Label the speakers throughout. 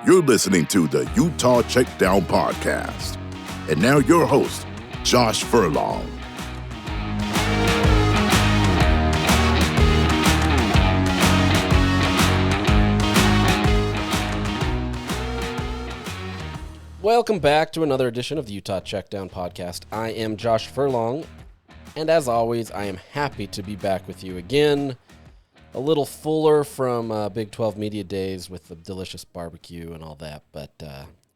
Speaker 1: You're listening to the Utah Checkdown podcast. And now your host, Josh Furlong.
Speaker 2: Welcome back to another edition of the Utah Checkdown podcast. I am Josh Furlong, and as always, I am happy to be back with you again. A little fuller from Big 12 Media Days with the delicious barbecue and all that, but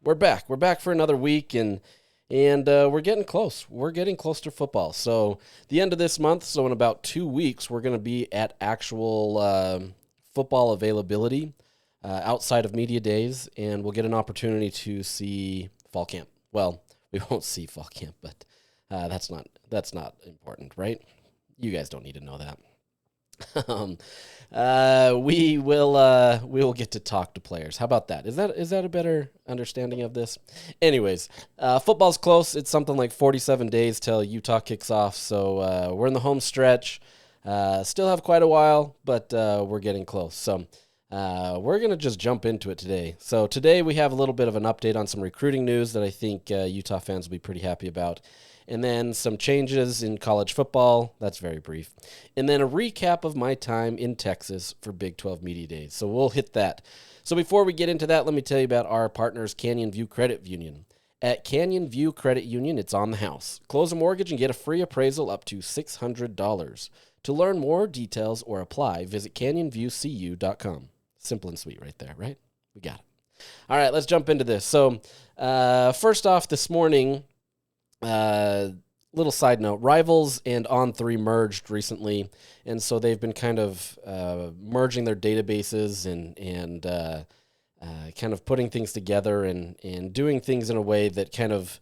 Speaker 2: we're back. We're back for another week, and we're getting close. We're getting close to football. So the end of this month, so in about 2 weeks, we're going to be at actual football availability outside of media days, and we'll get an opportunity to see fall camp. Well, we won't see fall camp, but that's not important, right? You guys don't need to know that. We will get to talk to players. How about that? Is that a better understanding of this? Anyways, football's close. It's something like 47 days till Utah kicks off, so we're in the home stretch. Still have quite a while, but we're getting close. So we're going to just jump into it today. So today we have a little bit of an update on some recruiting news that I think Utah fans will be pretty happy about. And then some changes in college football. That's very brief. And then a recap of my time in Texas for Big 12 Media Days. So we'll hit that. So before we get into that, let me tell you about our partners, Canyon View Credit Union. At Canyon View Credit Union, it's on the house. Close a mortgage and get a free appraisal up to $600. To learn more details or apply, visit canyonviewcu.com. Simple and sweet right there, right? We got it. All right, let's jump into this. So first off, this morning, little side note, Rivals and On3 merged recently, and so they've been kind of merging their databases and kind of putting things together and doing things in a way that kind of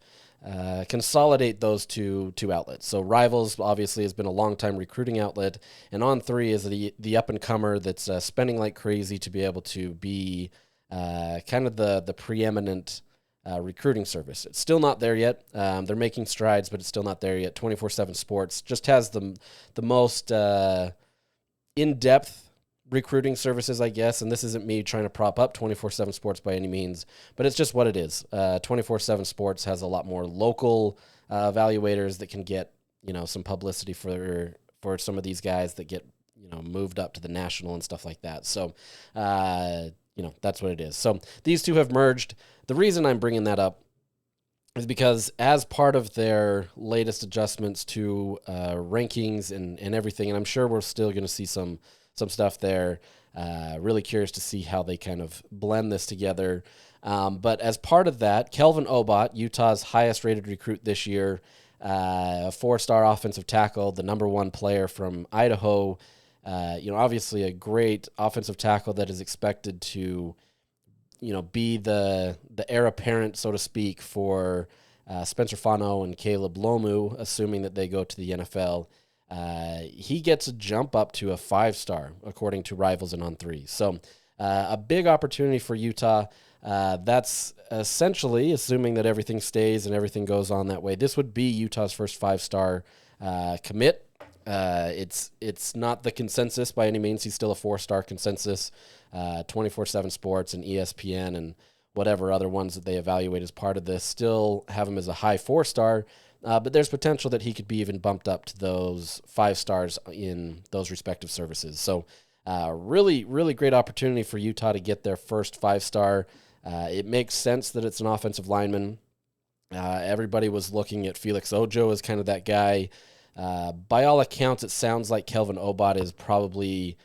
Speaker 2: consolidate those two outlets. So Rivals obviously has been a long-time recruiting outlet, and On3 is the up-and-comer that's spending like crazy to be able to be kind of the preeminent recruiting service. It's still not there yet. They're making strides, but it's still not there yet. 24/7 Sports just has the most in-depth recruiting services, I guess, and this isn't me trying to prop up 24/7 Sports by any means, but it's just what it is. 24/7 Sports has a lot more local evaluators that can get, some publicity for some of these guys that get, moved up to the national and stuff like that. So, that's what it is. So these two have merged. The reason I'm bringing that up is because as part of their latest adjustments to rankings and everything, and I'm sure we're still going to see some stuff there. Really curious to see how they kind of blend this together. But as part of that, Kelvin Obot, Utah's highest rated recruit this year, 4-star offensive tackle, the number one player from Idaho, obviously a great offensive tackle that is expected to, be the heir apparent, so to speak, for Spencer Fano and Caleb Lomu, assuming that they go to the NFL. He gets a jump up to a 5-star, according to Rivals and On3. So a big opportunity for Utah. That's essentially, assuming that everything stays and everything goes on that way, this would be Utah's first 5-star commit. It's not the consensus by any means. He's still a 4-star consensus. 24/7 Sports and ESPN and whatever other ones that they evaluate as part of this still have him as a high 4-star. But there's potential that he could be even bumped up to those 5 stars in those respective services. So really, really great opportunity for Utah to get their first 5-star. It makes sense that it's an offensive lineman. Everybody was looking at Felix Ojo as kind of that guy. By all accounts, it sounds like Kelvin Obot is probably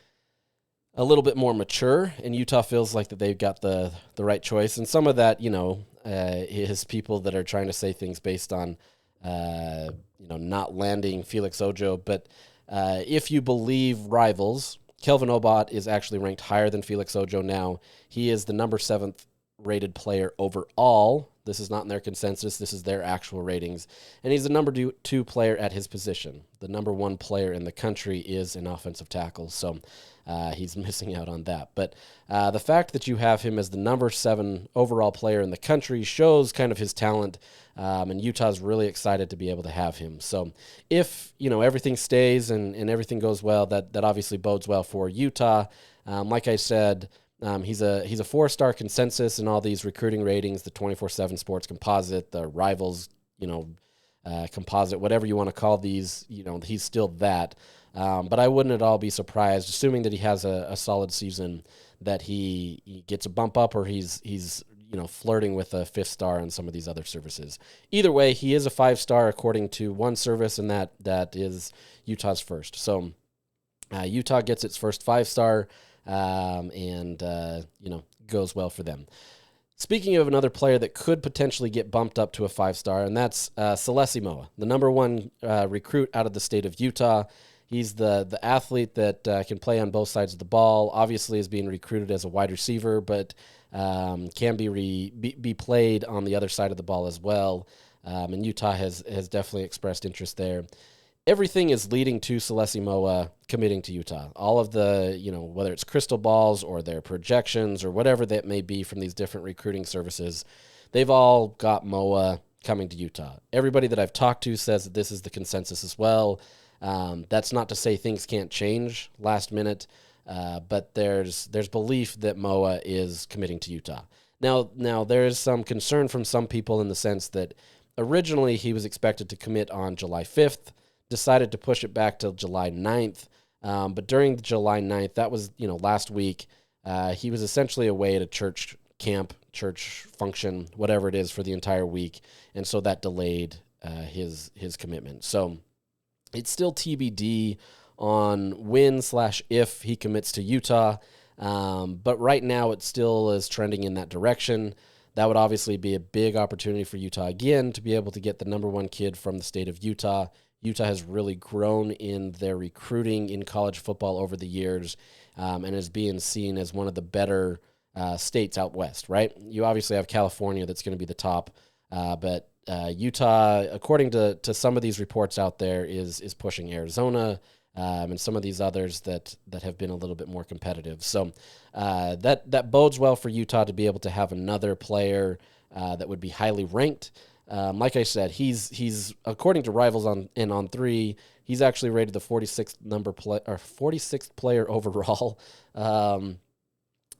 Speaker 2: a little bit more mature, and Utah feels like that they've got the right choice. And some of that, is people that are trying to say things based on not landing Felix Ojo. But if you believe Rivals, Kelvin Obot is actually ranked higher than Felix Ojo now. He is the number 7th rated player overall. This is not in their consensus. This is their actual ratings. And he's the number 2 player at his position. The number 1 player in the country is an offensive tackle. So he's missing out on that. But the fact that you have him as the number 7 overall player in the country shows kind of his talent. And Utah's really excited to be able to have him. So if, everything stays and everything goes well, that obviously bodes well for Utah. Like I said, He's a 4-star consensus in all these recruiting ratings, the 24/7 Sports Composite, the Rivals, composite, whatever you want to call these. He's still that. But I wouldn't at all be surprised, assuming that he has a solid season, that he gets a bump up, or he's flirting with a 5th star on some of these other services. Either way, he is a 5-star according to one service, and that is Utah's first. So Utah gets its first 5-star, and goes well for them. Speaking of another player that could potentially get bumped up to a 5-star, and that's Celesi Moa, the number 1 recruit out of the state of Utah. He's the athlete that can play on both sides of the ball. Obviously is being recruited as a wide receiver, but can be played on the other side of the ball as well. And Utah has definitely expressed interest there. Everything is leading to Celesi Moa committing to Utah. All of the, whether it's crystal balls or their projections or whatever that may be from these different recruiting services, they've all got Moa coming to Utah. Everybody that I've talked to says that this is the consensus as well. That's not to say things can't change last minute, but there's belief that Moa is committing to Utah. Now there is some concern from some people in the sense that originally he was expected to commit on July 5th, decided to push it back till July 9th, but during the July 9th, that was last week, he was essentially away at a church camp, church function, whatever it is, for the entire week, and so that delayed his commitment. So it's still TBD on when/if he commits to Utah, but right now it still is trending in that direction. That would obviously be a big opportunity for Utah again to be able to get the number 1 kid from the state of Utah. Utah has really grown in their recruiting in college football over the years, and is being seen as one of the better states out west, right? You obviously have California that's going to be the top, but Utah, according to some of these reports out there, is pushing Arizona, and some of these others that have been a little bit more competitive. So that bodes well for Utah to be able to have another player that would be highly ranked. Like I said, he's according to Rivals on On3, he's actually rated the 46th player overall.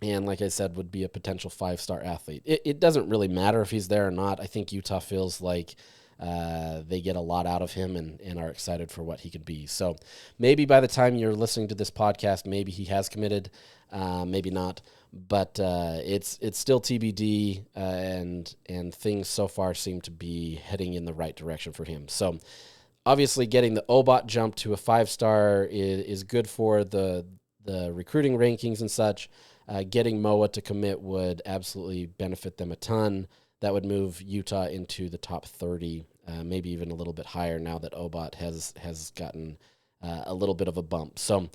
Speaker 2: And like I said, would be a potential 5-star athlete. It doesn't really matter if he's there or not. I think Utah feels like they get a lot out of him and are excited for what he could be. So maybe by the time you're listening to this podcast, maybe he has committed, maybe not. But it's still TBD, and things so far seem to be heading in the right direction for him. So obviously getting the OBOT jump to a 5-star is good for the recruiting rankings and such. Getting Moa to commit would absolutely benefit them a ton. That would move Utah into the top 30, maybe even a little bit higher now that OBOT has gotten a little bit of a bump. So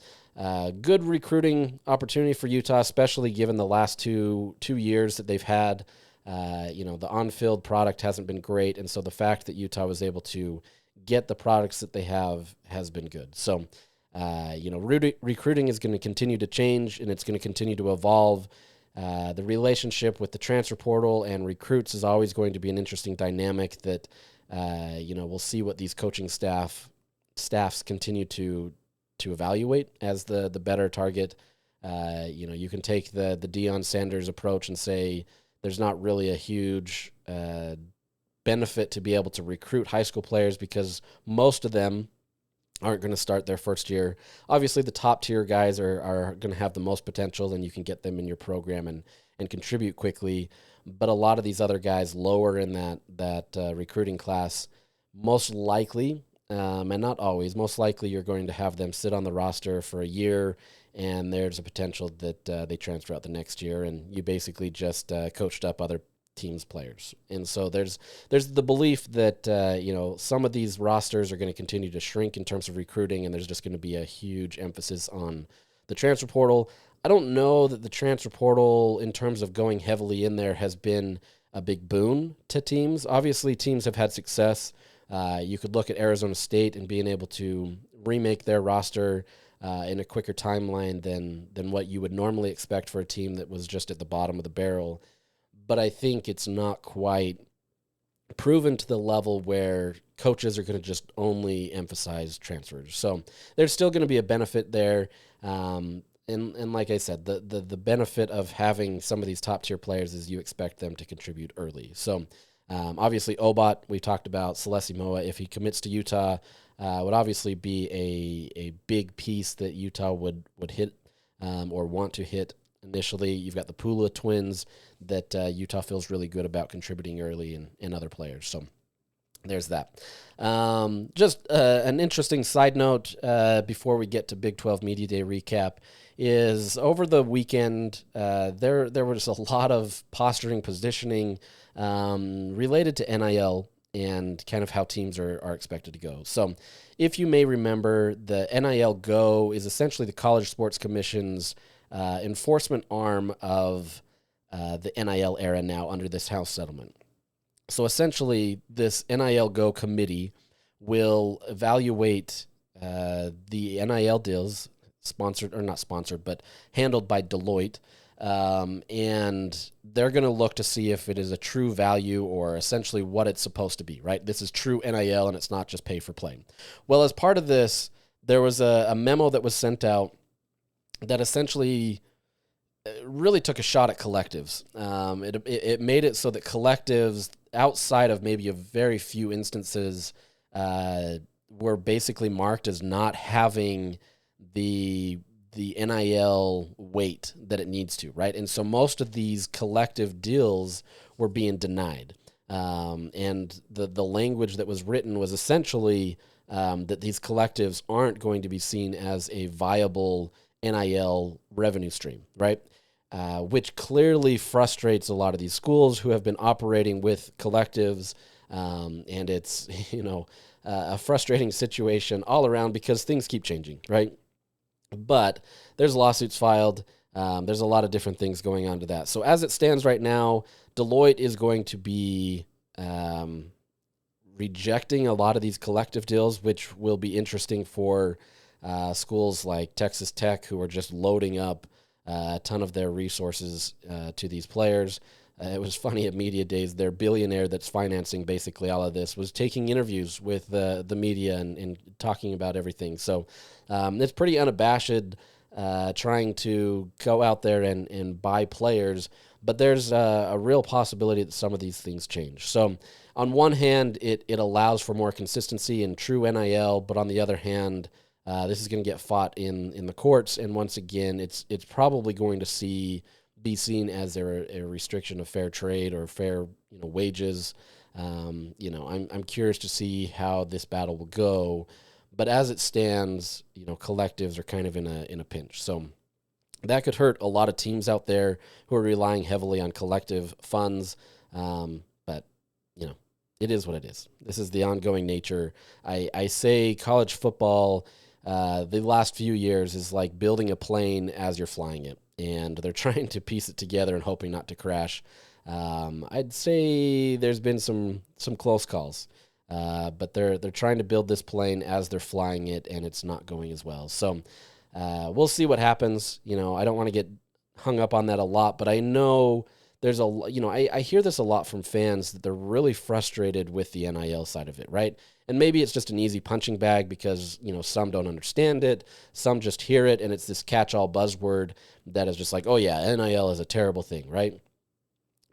Speaker 2: good recruiting opportunity for Utah, especially given the last two years that they've had. The on-field product hasn't been great, and so the fact that Utah was able to get the products that they have has been good. So recruiting is going to continue to change, and it's going to continue to evolve. The relationship with the transfer portal and recruits is always going to be an interesting dynamic that, we'll see what these coaching staffs continue to evaluate as the better target. You can take the Deion Sanders approach and say there's not really a huge benefit to be able to recruit high school players because most of them aren't going to start their first year. Obviously, the top tier guys are going to have the most potential, and you can get them in your program and contribute quickly. But a lot of these other guys lower in that recruiting class, most likely, and not always, most likely you're going to have them sit on the roster for a year, and there's a potential that they transfer out the next year, and you basically just coached up other teams' players. And so there's the belief that some of these rosters are going to continue to shrink in terms of recruiting, and there's just going to be a huge emphasis on the transfer portal. I don't know that the transfer portal, in terms of going heavily in there, has been a big boon to teams. Obviously, teams have had success. You could look at Arizona State and being able to remake their roster in a quicker timeline than what you would normally expect for a team that was just at the bottom of the barrel. But I think it's not quite proven to the level where coaches are going to just only emphasize transfers. So there's still going to be a benefit there. and like I said, the benefit of having some of these top tier players is you expect them to contribute early. So obviously Obot, we talked about Celesi Moa. If he commits to Utah, would obviously be a big piece that Utah would hit or want to hit initially. You've got the Pula twins that Utah feels really good about contributing early, and other players. So there's that. Just an interesting side note before we get to Big 12 Media Day recap is over the weekend, there was a lot of posturing, positioning related to NIL and kind of how teams are expected to go. So if you may remember, the NIL Go is essentially the College Sports Commission's enforcement arm of the NIL era now under this House settlement. So essentially, this NIL Go committee will evaluate the NIL deals, sponsored or not sponsored, but handled by Deloitte, and they're going to look to see if it is a true value or essentially what it's supposed to be, right? This is true NIL, and it's not just pay for play. Well, as part of this, there was a memo that was sent out that essentially really took a shot at collectives. It made it so that collectives, outside of maybe a very few instances, were basically marked as not having the NIL weight that it needs to, right? And so most of these collective deals were being denied. And the language that was written was essentially that these collectives aren't going to be seen as a viable NIL revenue stream, right? Which clearly frustrates a lot of these schools who have been operating with collectives, and it's a frustrating situation all around because things keep changing, right? But there's lawsuits filed. There's a lot of different things going on to that. So as it stands right now, Deloitte is going to be rejecting a lot of these collective deals, which will be interesting for schools like Texas Tech, who are just loading up a ton of their resources to these players. It was funny at Media Days, their billionaire that's financing basically all of this was taking interviews with the media and talking about everything. So it's pretty unabashed trying to go out there and buy players, but there's a real possibility that some of these things change. So on one hand, it allows for more consistency in true NIL, but on the other hand, this is going to get fought in the courts, and once again, it's probably going to be seen as a restriction of fair trade or fair wages. I'm curious to see how this battle will go, but as it stands, collectives are kind of in a pinch. So that could hurt a lot of teams out there who are relying heavily on collective funds. But it is what it is. This is the ongoing nature. I say college football. The last few years is like building a plane as you're flying it, and they're trying to piece it together and hoping not to crash. I'd say there's been some close calls, but they're trying to build this plane as they're flying it, and it's not going as well. So we'll see what happens. I don't want to get hung up on that a lot, but I know there's I hear this a lot from fans that they're really frustrated with the NIL side of it, right? And maybe it's just an easy punching bag because, some don't understand it. Some just hear it, and it's this catch-all buzzword that is just like, oh, yeah, NIL is a terrible thing, right?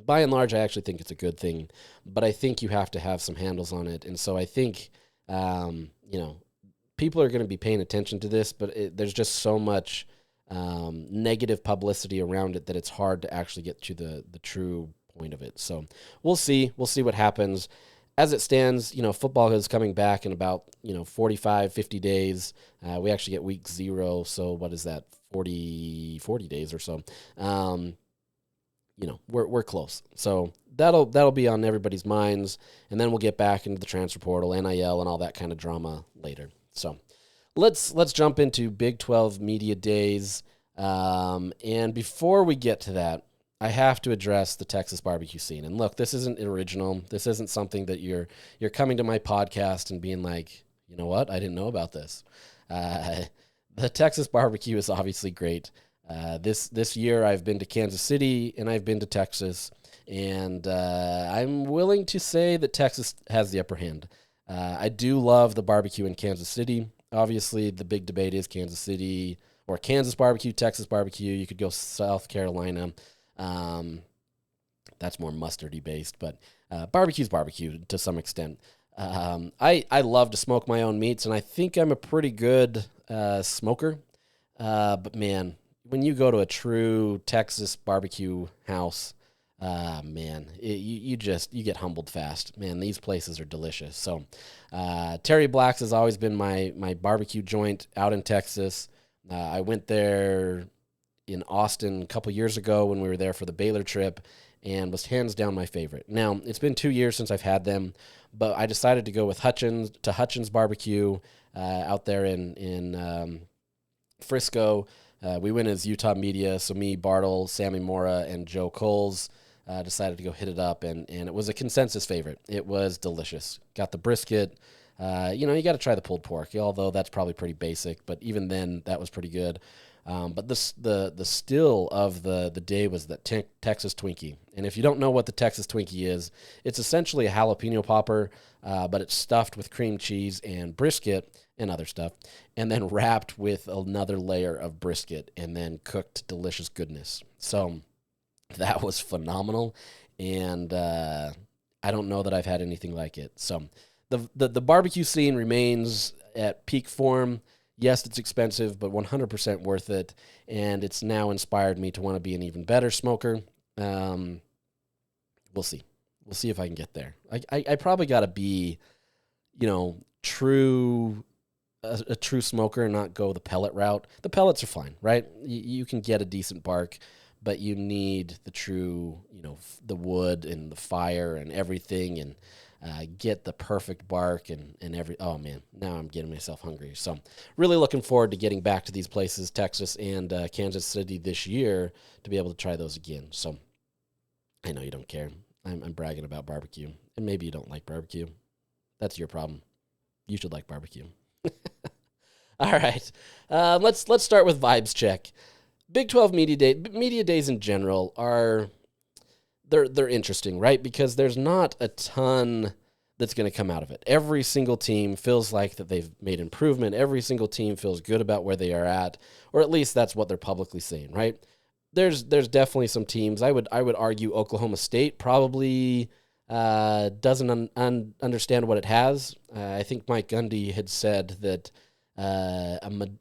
Speaker 2: By and large, I actually think it's a good thing, but I think you have to have some handles on it. And so I think, people are going to be paying attention to this, but there's just so much negative publicity around it that it's hard to actually get to the true point of it. So we'll see. We'll see what happens. As it stands, football is coming back in about, 45, 50 days. We actually get week 0, so what is that, 40 days or so. We're close. So that'll be on everybody's minds, and then we'll get back into the transfer portal, NIL, and all that kind of drama later. So let's jump into Big 12 Media Days. And before we get to that, I have to address the Texas barbecue scene. And look, this isn't original. This isn't something that you're coming to my podcast and being like, you know what? I didn't know about this. The Texas barbecue is obviously great. This year I've been to Kansas City and I've been to Texas, and I'm willing to say that Texas has the upper hand. I do love the barbecue in Kansas City. Obviously, the big debate is Kansas City or Kansas barbecue, Texas barbecue. You could go South Carolina. That's more mustardy based, but barbecue's barbecue to some extent. I love to smoke my own meats, and I think I'm a pretty good smoker. But man, when you go to a true Texas barbecue house, man, you get humbled fast. Man, these places are delicious. So Terry Black's has always been my barbecue joint out in Texas. I went there in Austin a couple years ago when we were there for the Baylor trip, and was hands down my favorite. Now, it's been 2 years since I've had them, but I decided to go with Hutchins Barbecue out there in Frisco. We went as Utah Media, so me, Bartle, Sammy Mora, and Joe Coles decided to go hit it up, and it was a consensus favorite. It was delicious. Got the brisket. You got to try the pulled pork, although that's probably pretty basic, but even then, that was pretty good. But the still of the day was the Texas Twinkie. And if you don't know what the Texas Twinkie is, it's essentially a jalapeno popper, but it's stuffed with cream cheese and brisket and other stuff, and then wrapped with another layer of brisket and then cooked delicious goodness. So that was phenomenal, and I don't know that I've had anything like it. So the barbecue scene remains at peak form. Yes, it's expensive, but 100% worth it, and it's now inspired me to want to be an even better smoker. We'll see. We'll see if I can get there. I probably got to be, true a true smoker and not go the pellet route. The pellets are fine, right? You can get a decent bark, but you need the true, the wood and the fire and everything, and get the perfect bark and oh man, now I'm getting myself hungry. So really looking forward to getting back to these places, Texas and Kansas City this year, to be able to try those again. So I know you don't care. I'm bragging about barbecue, and maybe you don't like barbecue. That's your problem. You should like barbecue. All right, let's start with vibes check. Big 12 media days in general are they're interesting, right? Because there's not a ton that's going to come out of it. Every single team feels like that they've made improvement. Every single team feels good about where they are at, or at least that's what they're publicly saying, right? There's definitely some teams. I would argue Oklahoma State probably doesn't understand what it has. I think Mike Gundy had said that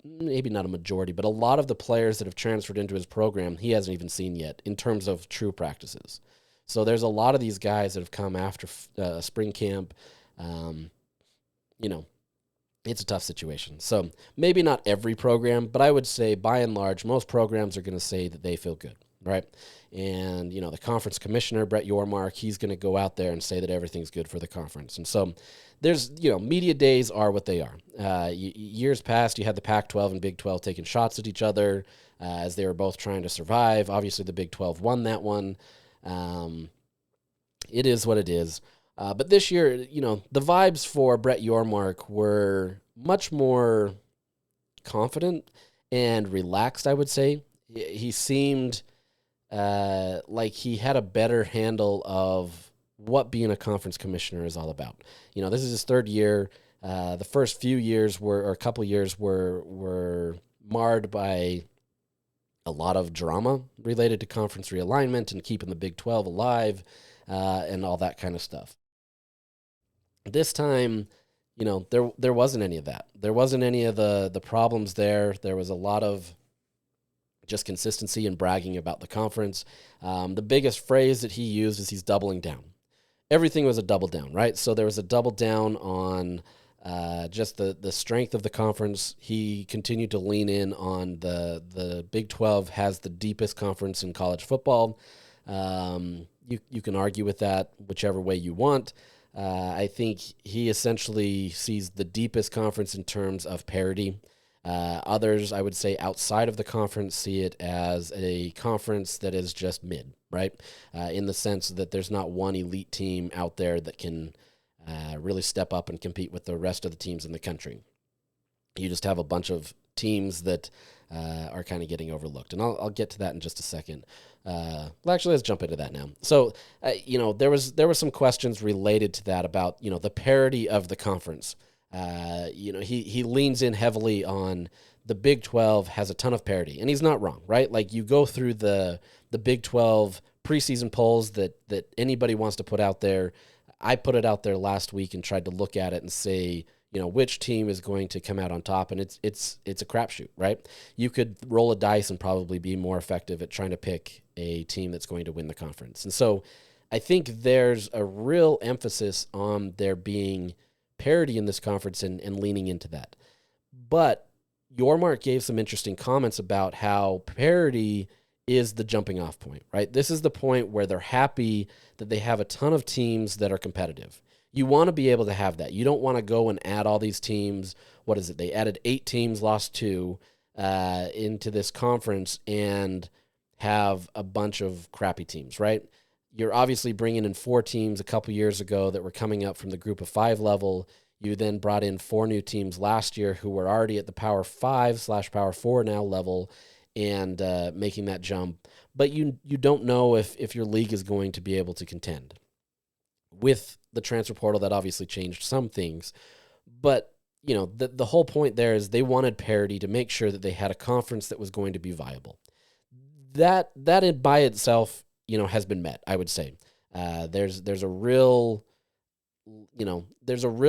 Speaker 2: maybe not a majority, but a lot of the players that have transferred into his program he hasn't even seen yet in terms of true practices. So there's a lot of these guys that have come after spring camp. It's a tough situation. So maybe not every program, but I would say by and large, most programs are going to say that they feel good, right? And, the conference commissioner, Brett Yormark, he's going to go out there and say that everything's good for the conference. And so there's, media days are what they are. Years past, you had the Pac-12 and Big 12 taking shots at each other as they were both trying to survive. Obviously, the Big 12 won that one. It is what it is. But this year, the vibes for Brett Yormark were much more confident and relaxed, I would say. He seemed like he had a better handle of what being a conference commissioner is all about. This is his third year. The first few years a couple years were marred by a lot of drama related to conference realignment and keeping the Big 12 alive and all that kind of stuff. This time, there wasn't any of that. There wasn't any of the problems there. There was a lot of just consistency and bragging about the conference. The biggest phrase that he used is he's doubling down. Everything was a double down, right? So there was a double down on just the strength of the conference. He continued to lean in on the Big 12 has the deepest conference in college football. You can argue with that whichever way you want. I think he essentially sees the deepest conference in terms of parity. Others, I would say, outside of the conference see it as a conference that is just mid, right? In the sense that there's not one elite team out there that can really step up and compete with the rest of the teams in the country. You just have a bunch of teams that are kind of getting overlooked. And I'll get to that in just a second. Actually, let's jump into that now. So, there were some questions related to that about, the parity of the conference. He leans in heavily on the Big 12 has a ton of parity. And he's not wrong, right? Like, you go through the Big 12 preseason polls that anybody wants to put out there. I put it out there last week and tried to look at it and say, which team is going to come out on top, and it's a crapshoot, right? You could roll a dice and probably be more effective at trying to pick a team that's going to win the conference. And so I think there's a real emphasis on there being parity in this conference and leaning into that. But Yormark gave some interesting comments about how parity is the jumping off point, right? This is the point where they're happy that they have a ton of teams that are competitive. You want to be able to have that. You don't want to go and add all these teams. What is it? They added 8 teams, lost 2 into this conference and have a bunch of crappy teams, right? You're obviously bringing in 4 teams a couple years ago that were coming up from the group of 5 level. You then brought in 4 new teams last year who were already at the Power 5/Power 4 now level and making that jump. But you don't know if your league is going to be able to contend. With the transfer portal, that obviously changed some things. But, the whole point there is they wanted parity to make sure that they had a conference that was going to be viable. That by itself, has been met, I would say. There's a real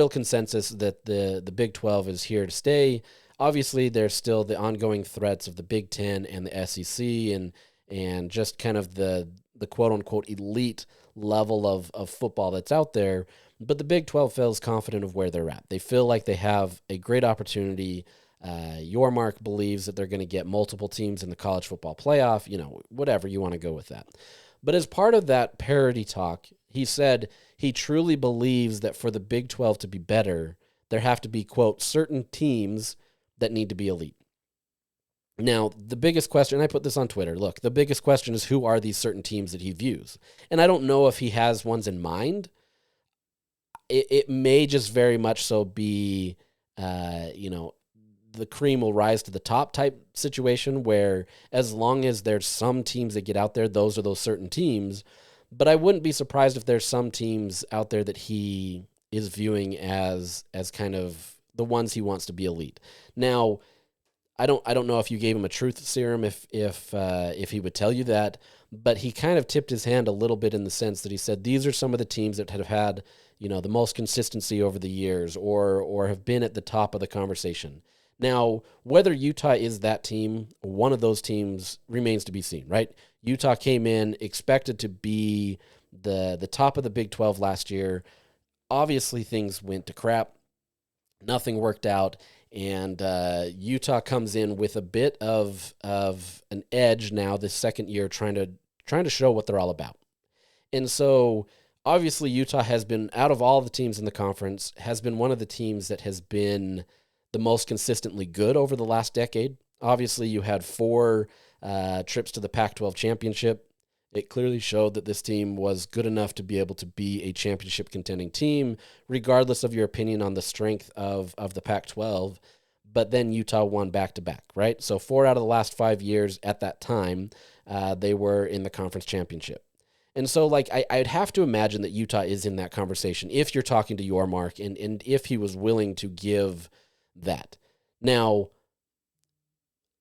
Speaker 2: consensus that the Big 12 is here to stay. Obviously, there's still the ongoing threats of the Big 10 and the SEC and just kind of the quote-unquote elite level of football that's out there. But the Big 12 feels confident of where they're at. They feel like they have a great opportunity. Yormark believes that they're going to get multiple teams in the college football playoff, whatever you want to go with that. But as part of that parity talk, he said he truly believes that for the Big 12 to be better, there have to be, quote, certain teams that need to be elite. Now, the biggest question, I put this on Twitter, look, the biggest question is who are these certain teams that he views? And I don't know if he has ones in mind. It may just very much so be, the cream will rise to the top type situation where as long as there's some teams that get out there, those are those certain teams. But I wouldn't be surprised if there's some teams out there that he is viewing as kind of the ones he wants to be elite. Now, I don't know if you gave him a truth serum if he would tell you that, but he kind of tipped his hand a little bit in the sense that he said these are some of the teams that have had the most consistency over the years or have been at the top of the conversation. Now, whether Utah is that team, one of those teams remains to be seen, right? Utah came in expected to be the top of the Big 12 last year. Obviously, things went to crap. Nothing worked out. And Utah comes in with a bit of an edge now this second year, trying to show what they're all about. And so obviously Utah has been, out of all the teams in the conference, has been one of the teams that has been the most consistently good over the last decade. Obviously you had 4 trips to the Pac-12 championship. It clearly showed that this team was good enough to be able to be a championship contending team, regardless of your opinion on the strength of the Pac-12. But then Utah won back-to-back, right? So 4 out of the last 5 years at that time, they were in the conference championship. And so, I'd have to imagine that Utah is in that conversation if you're talking to Yormark and if he was willing to give that. Now,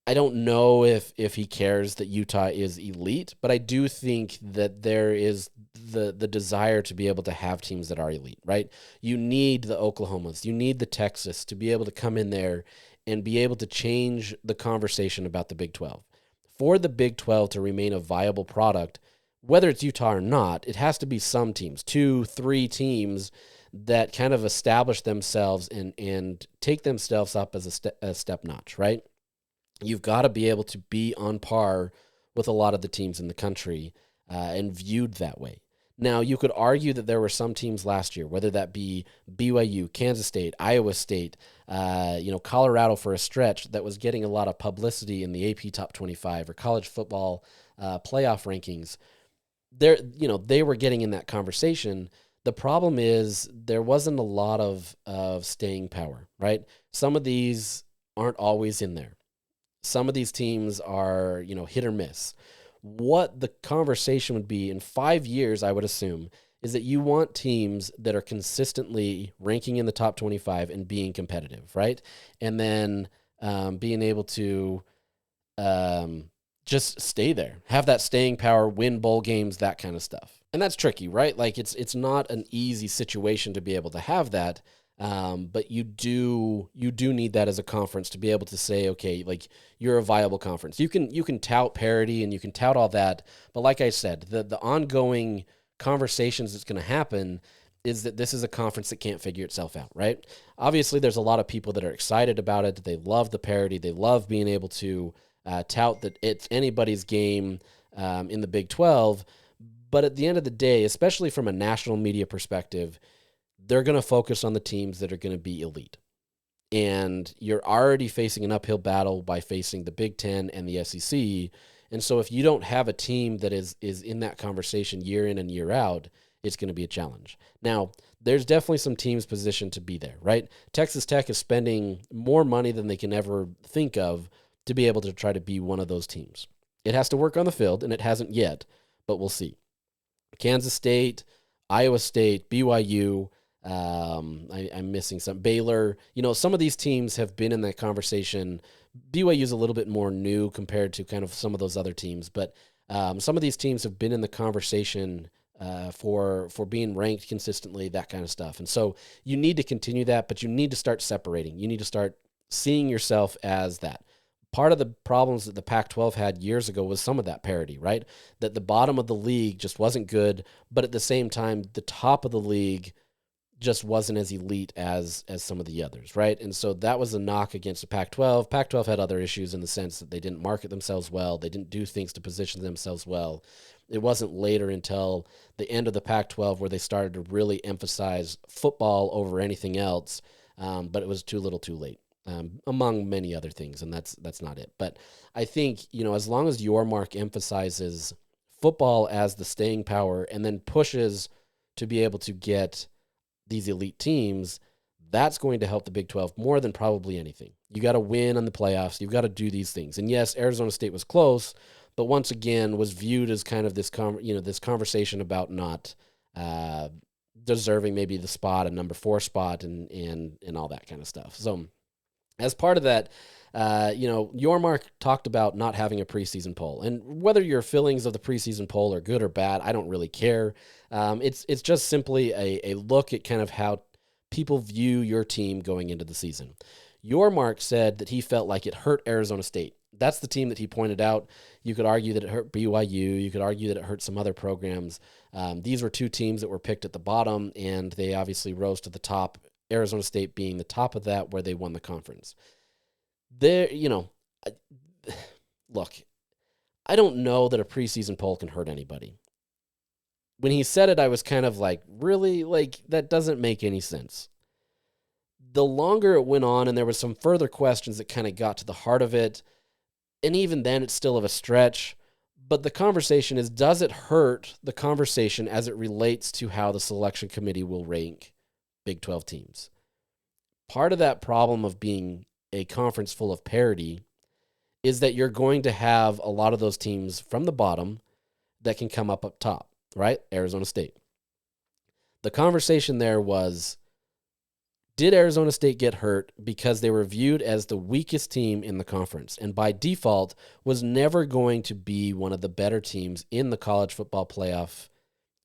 Speaker 2: I don't know if he cares that Utah is elite, but I do think that there is the desire to be able to have teams that are elite, right? You need the Oklahomas, you need the Texas to be able to come in there and be able to change the conversation about the Big 12. For the Big 12 to remain a viable product, whether it's Utah or not, it has to be some teams, 2, 3 teams that kind of establish themselves and take themselves up as a step notch, right? You've got to be able to be on par with a lot of the teams in the country and viewed that way. Now, you could argue that there were some teams last year, whether that be BYU, Kansas State, Iowa State, Colorado for a stretch, that was getting a lot of publicity in the AP Top 25 or college football playoff rankings. They were getting in that conversation. The problem is there wasn't a lot of staying power, right? Some of these aren't always in there. Some of these teams are, hit or miss. What the conversation would be in 5 years, I would assume, is that you want teams that are consistently ranking in the top 25 and being competitive, right? And then being able to just stay there, have that staying power, win bowl games, that kind of stuff. And that's tricky, right? Like it's not an easy situation to be able to have that. But you do need that as a conference to be able to say, okay, like you're a viable conference. You can tout parity and you can tout all that, but like I said, the ongoing conversations that's going to happen is that this is a conference that can't figure itself out, right? Obviously, there's a lot of people that are excited about it. They love the parity. They love being able to tout that it's anybody's game in the Big 12. But at the end of the day, especially from a national media perspective, they're going to focus on the teams that are going to be elite. And you're already facing an uphill battle by facing the Big Ten and the SEC. And so if you don't have a team that is in that conversation year in and year out, it's going to be a challenge. Now, there's definitely some teams positioned to be there, right? Texas Tech is spending more money than they can ever think of to be able to try to be one of those teams. It has to work on the field, and it hasn't yet, but we'll see. Kansas State, Iowa State, BYU, I'm missing some, Baylor. Some of these teams have been in that conversation. BYU's a little bit more new compared to kind of some of those other teams, but some of these teams have been in the conversation for being ranked consistently, that kind of stuff. And so you need to continue that, but you need to start separating. You need to start seeing yourself as that. Part of the problems that the Pac-12 had years ago was some of that parity, right? That the bottom of the league just wasn't good, but at the same time, the top of the league just wasn't as elite as some of the others, right? And so that was a knock against the Pac-12. Pac-12 had other issues in the sense that they didn't market themselves well. They didn't do things to position themselves well. It wasn't later until the end of the Pac-12 where they started to really emphasize football over anything else, but it was too little too late. Among many other things, and that's not it. But I think, as long as your mark emphasizes football as the staying power and then pushes to be able to get these elite teams, that's going to help the Big 12 more than probably anything. You got to win on the playoffs. You've got to do these things. And yes, Arizona State was close, but once again was viewed as kind of this conversation about not deserving maybe the spot, a number 4 spot, and all that kind of stuff. So as part of that, Yormark talked about not having a preseason poll, and whether your feelings of the preseason poll are good or bad, I don't really care. It's just simply a look at kind of how people view your team going into the season. Yormark said that he felt like it hurt Arizona State. That's the team that he pointed out. You could argue that it hurt BYU. You could argue that it hurt some other programs. These were 2 teams that were picked at the bottom, and they obviously rose to the top. Arizona State being the top of that, where they won the conference. Look, I don't know that a preseason poll can hurt anybody. When he said it, I was kind of like, really? Like, that doesn't make any sense. The longer it went on, and there was some further questions that kind of got to the heart of it, and even then, it's still of a stretch. But the conversation is, does it hurt the conversation as it relates to how the selection committee will rank Big 12 teams? Part of that problem of being a conference full of parity is that you're going to have a lot of those teams from the bottom that can come up top, right? Arizona State. The conversation there was, did Arizona State get hurt because they were viewed as the weakest team in the conference, and by default was never going to be one of the better teams in the college football playoff,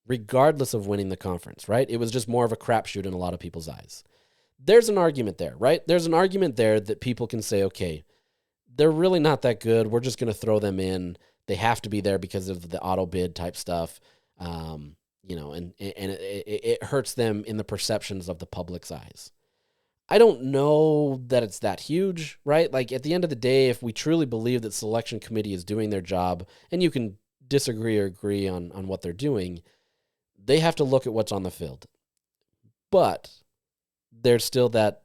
Speaker 2: regardless of winning the conference, right? It was just more of a crapshoot in a lot of people's eyes. There's an argument there, right? There's an argument there that people can say, okay, they're really not that good. We're just going to throw them in. They have to be there because of the auto bid type stuff, and it hurts them in the perceptions of the public's eyes. I don't know that it's that huge, right? Like, at the end of the day, if we truly believe that selection committee is doing their job, and you can disagree or agree on what they're doing, they have to look at what's on the field. But there's still that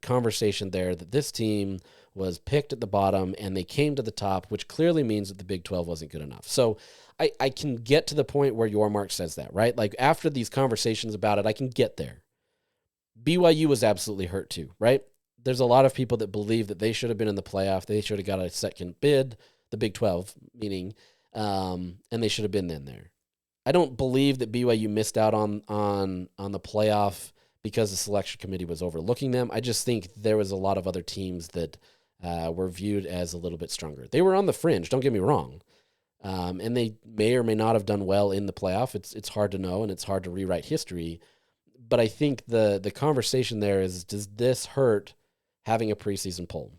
Speaker 2: conversation there that this team was picked at the bottom and they came to the top, which clearly means that the Big 12 wasn't good enough. So I can get to the point where Yormark says that, right? Like, after these conversations about it, I can get there. BYU was absolutely hurt too, right? There's a lot of people that believe that they should have been in the playoff. They should have got a second bid, the Big 12, meaning, and they should have been in there. I don't believe that BYU missed out on the playoff because the selection committee was overlooking them. I just think there was a lot of other teams that were viewed as a little bit stronger. They were on the fringe, don't get me wrong. And they may or may not have done well in the playoff. It's hard to know, and it's hard to rewrite history. But I think the conversation there is, does this hurt having a preseason poll?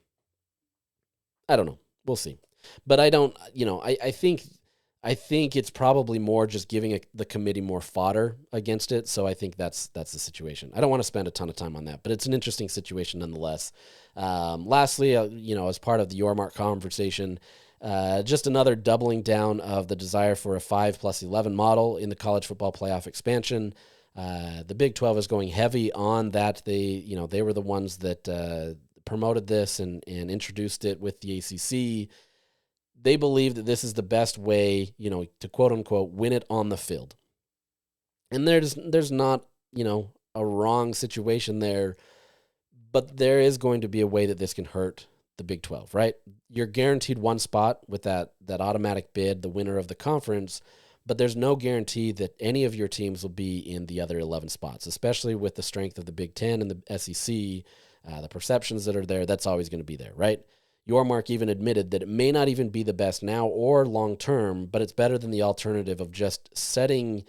Speaker 2: I don't know. We'll see. But I don't, I think it's probably more just giving the committee more fodder against it. So I think that's the situation. I don't want to spend a ton of time on that, but it's an interesting situation nonetheless. Lastly, as part of the Yormark conversation, just another doubling down of the desire for a 5+11 model in the college football playoff expansion. The Big 12 is going heavy on that. They were the ones that promoted this and introduced it with the ACC. They believe that this is the best way, to quote unquote win it on the field. And there's not, a wrong situation there, but there is going to be a way that this can hurt the Big 12, right? You're guaranteed one spot with that automatic bid, the winner of the conference, but there's no guarantee that any of your teams will be in the other 11 spots, especially with the strength of the Big 10 and the SEC, the perceptions that are there. That's always going to be there, right? Yormark even admitted that it may not even be the best now or long-term, but it's better than the alternative of just setting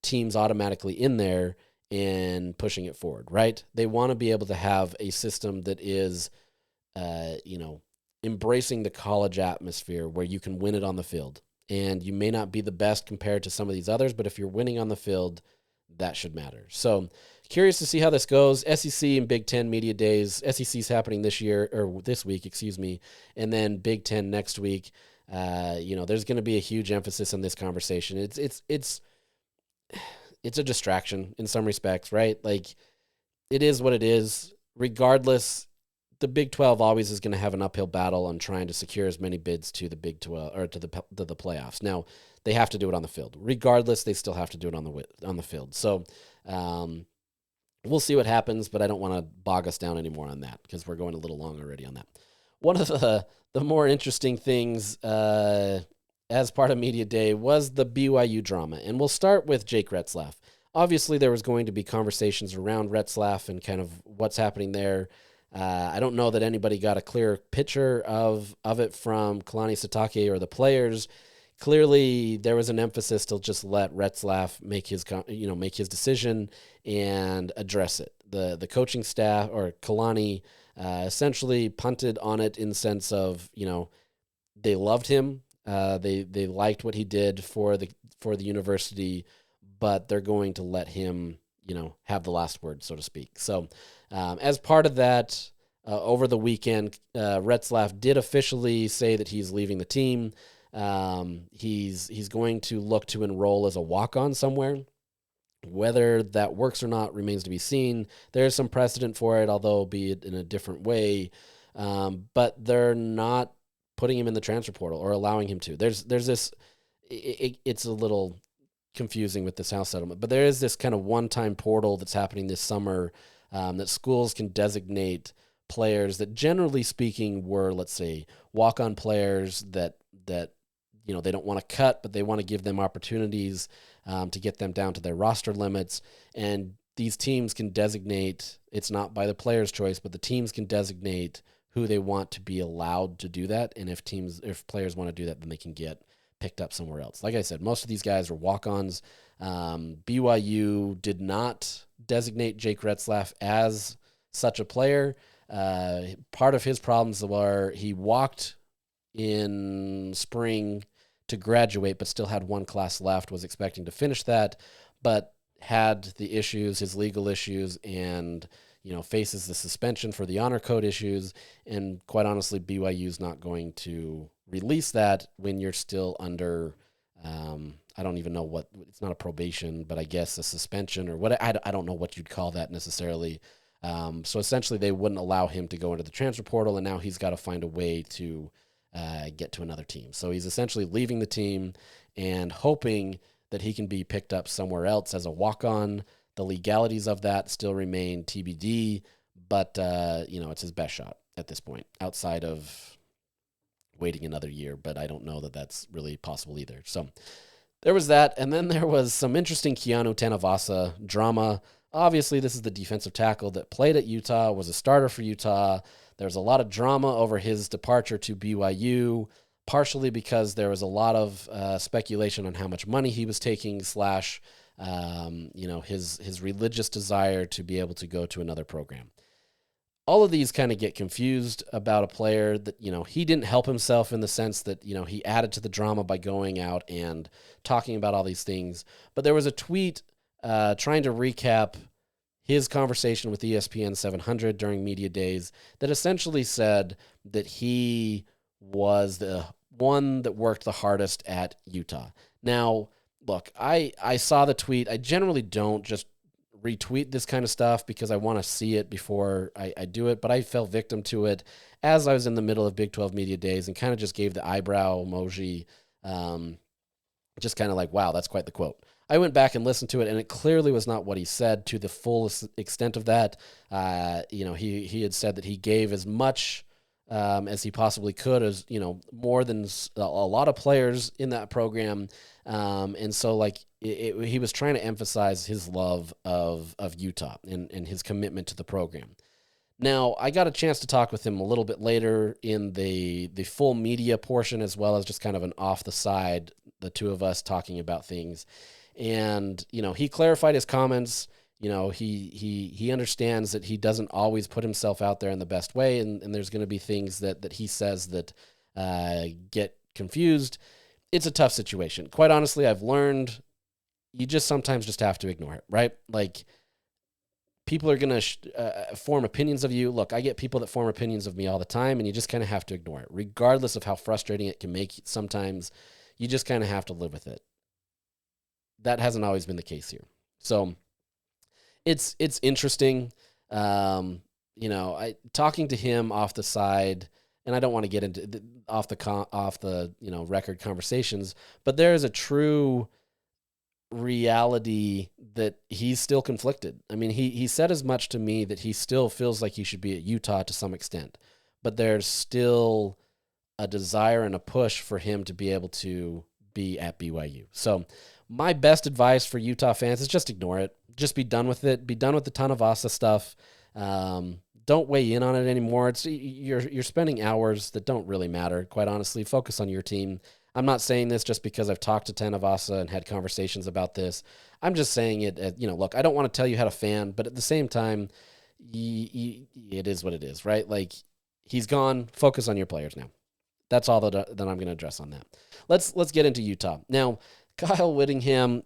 Speaker 2: teams automatically in there and pushing it forward, right? They want to be able to have a system that is, embracing the college atmosphere where you can win it on the field. And you may not be the best compared to some of these others, but if you're winning on the field, that should matter. So curious to see how this goes. SEC and Big Ten media days. SEC's happening this week, and then Big Ten next week. There's going to be a huge emphasis on this conversation. It's a distraction in some respects, right? Like, it is what it is. Regardless, the Big 12 always is going to have an uphill battle on trying to secure as many bids to the Big 12 or to the playoffs. Now, they have to do it on the field. Regardless, they still have to do it on the field. So, we'll see what happens, but I don't want to bog us down anymore on that because we're going a little long already on that. One of the more interesting things as part of Media Day was the BYU drama, and we'll start with Jake Retzlaff. Obviously, there was going to be conversations around Retzlaff and kind of what's happening there. I don't know that anybody got a clear picture of it from Kalani Sitake or the players. Clearly, there was an emphasis to just let Retzlaff make his decision and address it. The coaching staff or Kalani essentially punted on it in the sense of, they loved him, they liked what he did for the university, but they're going to let him have the last word, so to speak. So as part of that, over the weekend, Retzlaff did officially say that he's leaving the team. He's going to look to enroll as a walk-on somewhere. Whether that works or not remains to be seen. There's some precedent for it, although be it in a different way. But they're not putting him in the transfer portal or allowing him to. There's this. It's a little confusing with this house settlement, but there is this kind of one-time portal that's happening this summer that schools can designate players that, generally speaking, were, let's say, walk-on players that they don't want to cut, but they want to give them opportunities to get them down to their roster limits. And these teams can designate, it's not by the player's choice, but the teams can designate who they want to be allowed to do that. And if players want to do that, then they can get picked up somewhere else. Like I said, most of these guys are walk-ons. BYU did not designate Jake Retzlaff as such a player. Part of his problems were he walked in spring to graduate, but still had one class left, was expecting to finish that, but had the issues, his legal issues, and faces the suspension for the honor code issues. And quite honestly, BYU is not going to release that when you're still under, I don't even know what, it's not a probation, but I guess a suspension or what, I don't know what you'd call that necessarily. So essentially they wouldn't allow him to go into the transfer portal, and now he's got to find a way to get to another team. So he's essentially leaving the team and hoping that he can be picked up somewhere else as a walk-on. The legalities of that still remain TBD, but it's his best shot at this point, outside of waiting another year. But I don't know that that's really possible either. So there was that, and then there was some interesting Keanu Tanavasa drama. Obviously, this is the defensive tackle that played at Utah, was a starter for Utah. There's a lot of drama over his departure to BYU, partially because there was a lot of speculation on how much money he was taking, slash, his religious desire to be able to go to another program. All of these kind of get confused about a player that, he didn't help himself in the sense that, he added to the drama by going out and talking about all these things. But there was a tweet trying to recap his conversation with ESPN 700 during media days that essentially said that he was the one that worked the hardest at Utah. Now, look, I saw the tweet. I generally don't just retweet this kind of stuff because I want to see it before I do it, but I fell victim to it as I was in the middle of Big 12 media days and kind of just gave the eyebrow emoji, just kind of like, wow, that's quite the quote. I went back and listened to it, and it clearly was not what he said to the fullest extent of that. He had said that he gave as much as he possibly could, as more than a lot of players in that program, and so he was trying to emphasize his love of Utah and his commitment to the program. Now, I got a chance to talk with him a little bit later in the full media portion, as well as just kind of an off the side, the two of us talking about things. And, he clarified his comments. He understands that he doesn't always put himself out there in the best way. And there's going to be things that he says that get confused. It's a tough situation. Quite honestly, I've learned you just sometimes just have to ignore it, right? Like, people are going to form opinions of you. Look, I get people that form opinions of me all the time, and you just kind of have to ignore it. Regardless of how frustrating it can make sometimes, you just kind of have to live with it. That hasn't always been the case here. So it's interesting. Talking to him off the side, and I don't want to get into off the record conversations, but there is a true reality that he's still conflicted. I mean, he said as much to me that he still feels like he should be at Utah to some extent, but there's still a desire and a push for him to be able to be at BYU. So my best advice for Utah fans is just ignore it. Just be done with it. Be done with the Tanavasa stuff. Don't weigh in on it anymore. You're spending hours that don't really matter, quite honestly. Focus on your team. I'm not saying this just because I've talked to Tanavasa and had conversations about this. I'm just saying it, look, I don't want to tell you how to fan, but at the same time, it is what it is, right? Like, he's gone. Focus on your players now. That's all that I'm going to address on that. Let's get into Utah. Now, Kyle Whittingham,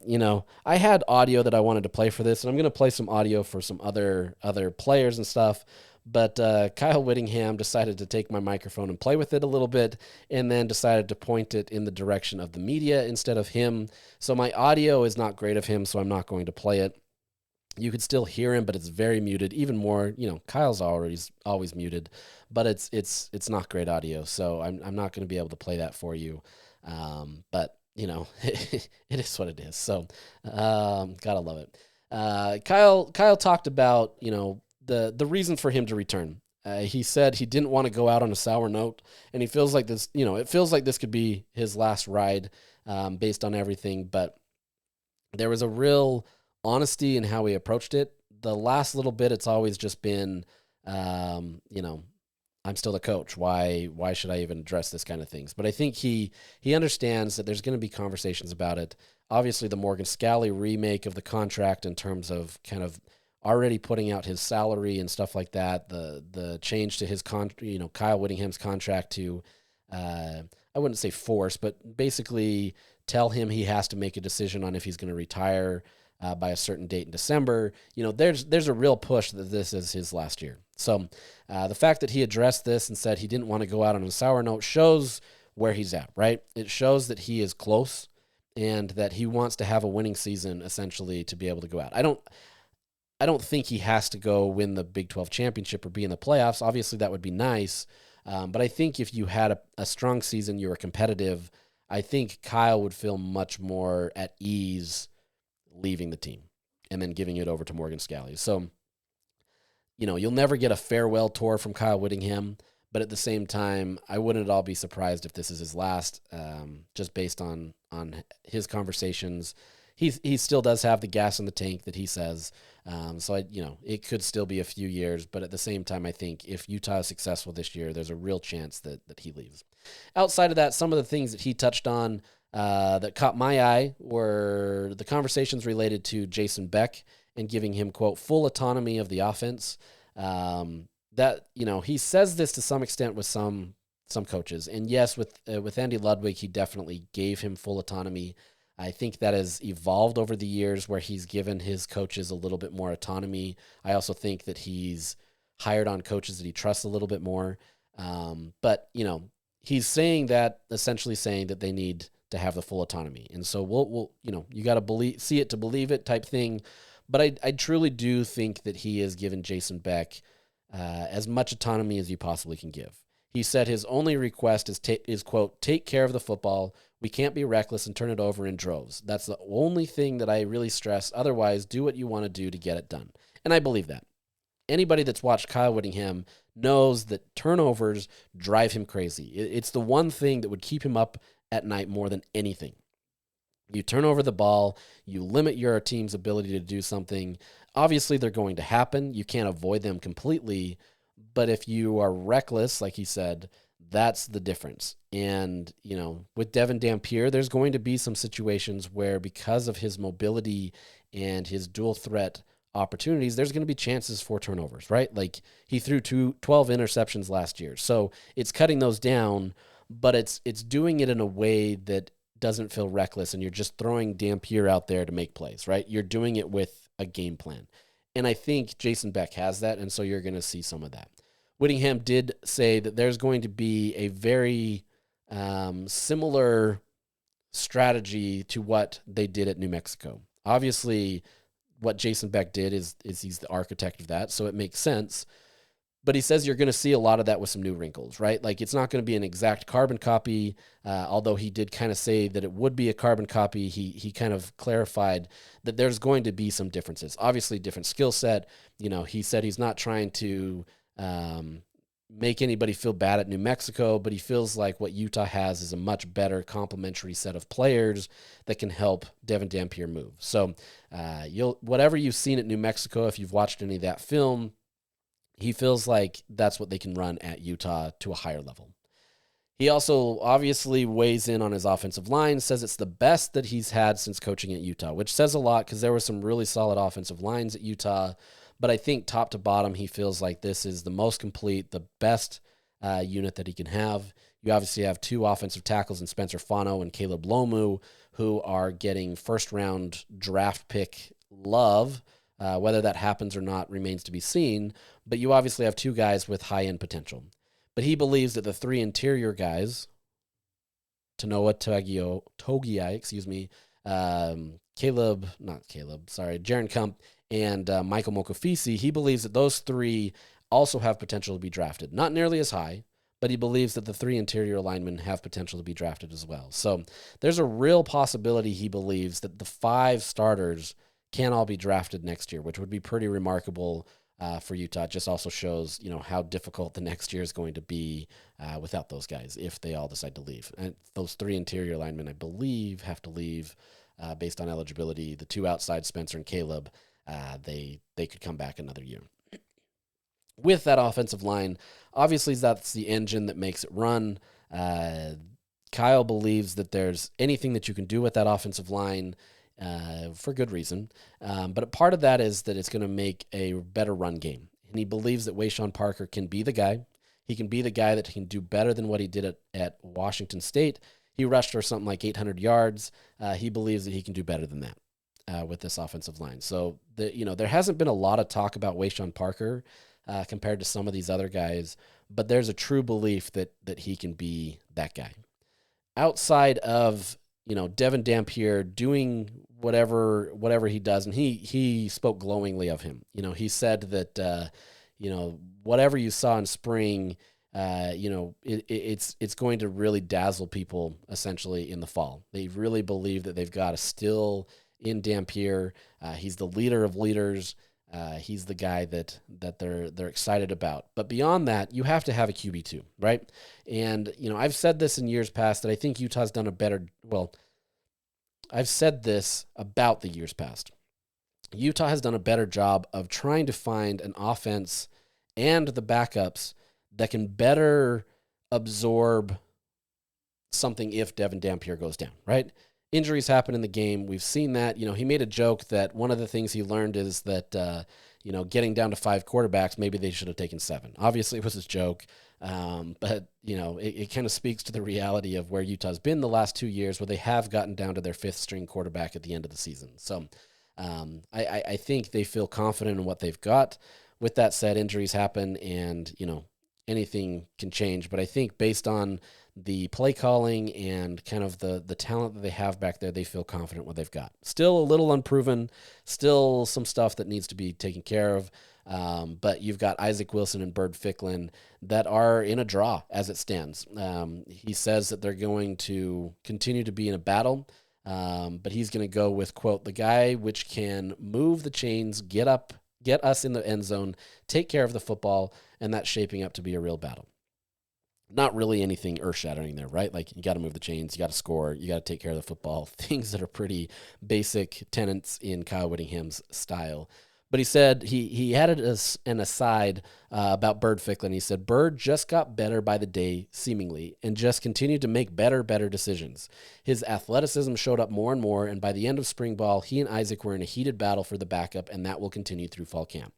Speaker 2: I had audio that I wanted to play for this, and I'm going to play some audio for some other players and stuff. But Kyle Whittingham decided to take my microphone and play with it a little bit, and then decided to point it in the direction of the media instead of him. So my audio is not great of him, so I'm not going to play it. You could still hear him, but it's very muted. Even more, Kyle's always muted, but it's not great audio. So I'm not going to be able to play that for you. But it is what it is. So gotta love it. Kyle talked about the reason for him to return. He said he didn't want to go out on a sour note, and he feels like this. It feels like this could be his last ride, based on everything. But there was a real honesty in how he approached it. The last little bit, it's always just been, I'm still the coach. Why should I even address this kind of things? But I think he understands that there's going to be conversations about it. Obviously, the Morgan Scally remake of the contract in terms of kind of already putting out his salary and stuff like that. The change to his Kyle Whittingham's contract to, I wouldn't say force, but basically tell him he has to make a decision on if he's going to retire by a certain date in December. There's a real push that this is his last year. So the fact that he addressed this and said he didn't want to go out on a sour note shows where he's at, right? It shows that he is close and that he wants to have a winning season essentially to be able to go out. I don't think he has to go win the Big 12 championship or be in the playoffs. Obviously, that would be nice. But I think if you had a strong season, you were competitive, I think Kyle would feel much more at ease leaving the team and then giving it over to Morgan Scally. So, you'll never get a farewell tour from Kyle Whittingham, but at the same time, I wouldn't at all be surprised if this is his last, just based on his conversations. he still does have the gas in the tank that he says. So it could still be a few years, but at the same time, I think if Utah is successful this year, there's a real chance that he leaves. Outside of that, some of the things that he touched on that caught my eye were the conversations related to Jason Beck and giving him, quote, full autonomy of the offense. He says this to some extent with some coaches. And yes, with Andy Ludwig, he definitely gave him full autonomy. I think that has evolved over the years where he's given his coaches a little bit more autonomy. I also think that he's hired on coaches that he trusts a little bit more. But he's essentially saying that they need to have the full autonomy. And so we'll you got to see it to believe it type thing. But I truly do think that he has given Jason Beck as much autonomy as you possibly can give. He said his only request is, quote, take care of the football. We can't be reckless and turn it over in droves. That's the only thing that I really stress. Otherwise, do what you want to do to get it done. And I believe that. Anybody that's watched Kyle Whittingham knows that turnovers drive him crazy. It's the one thing that would keep him up at night more than anything. You turn over the ball, you limit your team's ability to do something. Obviously, they're going to happen. You can't avoid them completely. But if you are reckless, like he said, that's the difference. And, with Devin Dampier, there's going to be some situations where because of his mobility and his dual threat opportunities, there's going to be chances for turnovers, right? Like he threw 12 interceptions last year. So it's cutting those down, but it's doing it in a way that doesn't feel reckless, and you're just throwing Dampier out there to make plays, right? You're doing it with a game plan. And I think Jason Beck has that, and so you're going to see some of that. Whittingham did say that there's going to be a very similar strategy to what they did at New Mexico. Obviously, what Jason Beck did is he's the architect of that, so it makes sense. But he says you're going to see a lot of that with some new wrinkles, right? Like it's not going to be an exact carbon copy, although he did kind of say that it would be a carbon copy. He kind of clarified that there's going to be some differences. Obviously, different skill set. He said he's not trying to make anybody feel bad at New Mexico, but he feels like what Utah has is a much better complementary set of players that can help Devin Dampier move. So whatever you've seen at New Mexico, if you've watched any of that film, he feels like that's what they can run at Utah to a higher level. He also obviously weighs in on his offensive line, says it's the best that he's had since coaching at Utah, which says a lot because there were some really solid offensive lines at Utah. But I think top to bottom, he feels like this is the most complete, the best unit that he can have. You obviously have two offensive tackles in Spencer Fano and Caleb Lomu, who are getting first-round draft pick love. Whether that happens or not remains to be seen. But you obviously have two guys with high-end potential. But he believes that the three interior guys, Jaron Kump, and Michael Mokofisi, he believes that those three also have potential to be drafted. Not nearly as high, but he believes that the three interior linemen have potential to be drafted as well. So there's a real possibility, he believes, that the five starters can all be drafted next year, which would be pretty remarkable for Utah. It just also shows, how difficult the next year is going to be without those guys if they all decide to leave. And those three interior linemen, I believe, have to leave based on eligibility. The two outside, Spencer and Caleb, they could come back another year. With that offensive line, obviously that's the engine that makes it run. Kyle believes that there's anything that you can do with that offensive line for good reason. But part of that is that it's going to make a better run game. And he believes that Wayshawn Parker can be the guy. He can be the guy that can do better than what he did at Washington State. He rushed for something like 800 yards. He believes that he can do better than that with this offensive line. So, there hasn't been a lot of talk about Wayshawn Parker compared to some of these other guys, but there's a true belief that he can be that guy. Outside of, Devin Dampier doing whatever he does, and he spoke glowingly of him. He said that, whatever you saw in spring, it's going to really dazzle people essentially in the fall. They really believe that they've got a still in Dampier. He's the leader of leaders. He's the guy that they're excited about. But beyond that, you have to have a QB2, right? And, I've said this in years past that I think Utah's done I've said this about the years past. Utah has done a better job of trying to find an offense and the backups that can better absorb something if Devin Dampier goes down, right? Injuries happen in the game. We've seen that. He made a joke that one of the things he learned is that, getting down to 5 quarterbacks, maybe they should have taken 7. Obviously, it was his joke, but, it kind of speaks to the reality of where Utah's been the last 2 years, where they have gotten down to their 5th-string quarterback at the end of the season. So I think they feel confident in what they've got. With that said, injuries happen and, anything can change. But I think based on the play calling and kind of the talent that they have back there, they feel confident what they've got. Still a little unproven, still some stuff that needs to be taken care of. But you've got Isaac Wilson and Bird Ficklin that are in a draw as it stands. He says that they're going to continue to be in a battle, but he's going to go with, quote, the guy which can move the chains, get us in the end zone, take care of the football, and that's shaping up to be a real battle. Not really anything earth-shattering there, right? Like, you got to move the chains, you got to score, you got to take care of the football, things that are pretty basic tenets in Kyle Whittingham's style. But he said he added an aside about Bird Ficklin. He said, Bird just got better by the day, seemingly, and just continued to make better decisions. His athleticism showed up more and more, and by the end of spring ball, he and Isaac were in a heated battle for the backup, and that will continue through fall camp.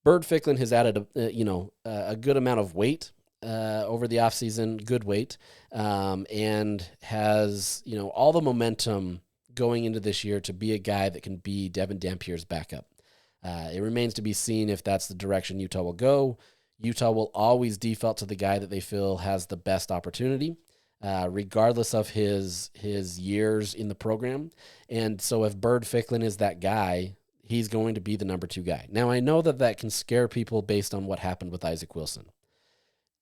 Speaker 2: Bird Ficklin has added a good amount of weight over the offseason, good weight, and has all the momentum going into this year to be a guy that can be Devin Dampier's backup. It remains to be seen if that's the direction Utah will go. Utah will always default to the guy that they feel has the best opportunity, regardless of his years in the program. And so if Bird Ficklin is that guy, he's going to be the number 2 guy. Now, I know that can scare people based on what happened with Isaac Wilson.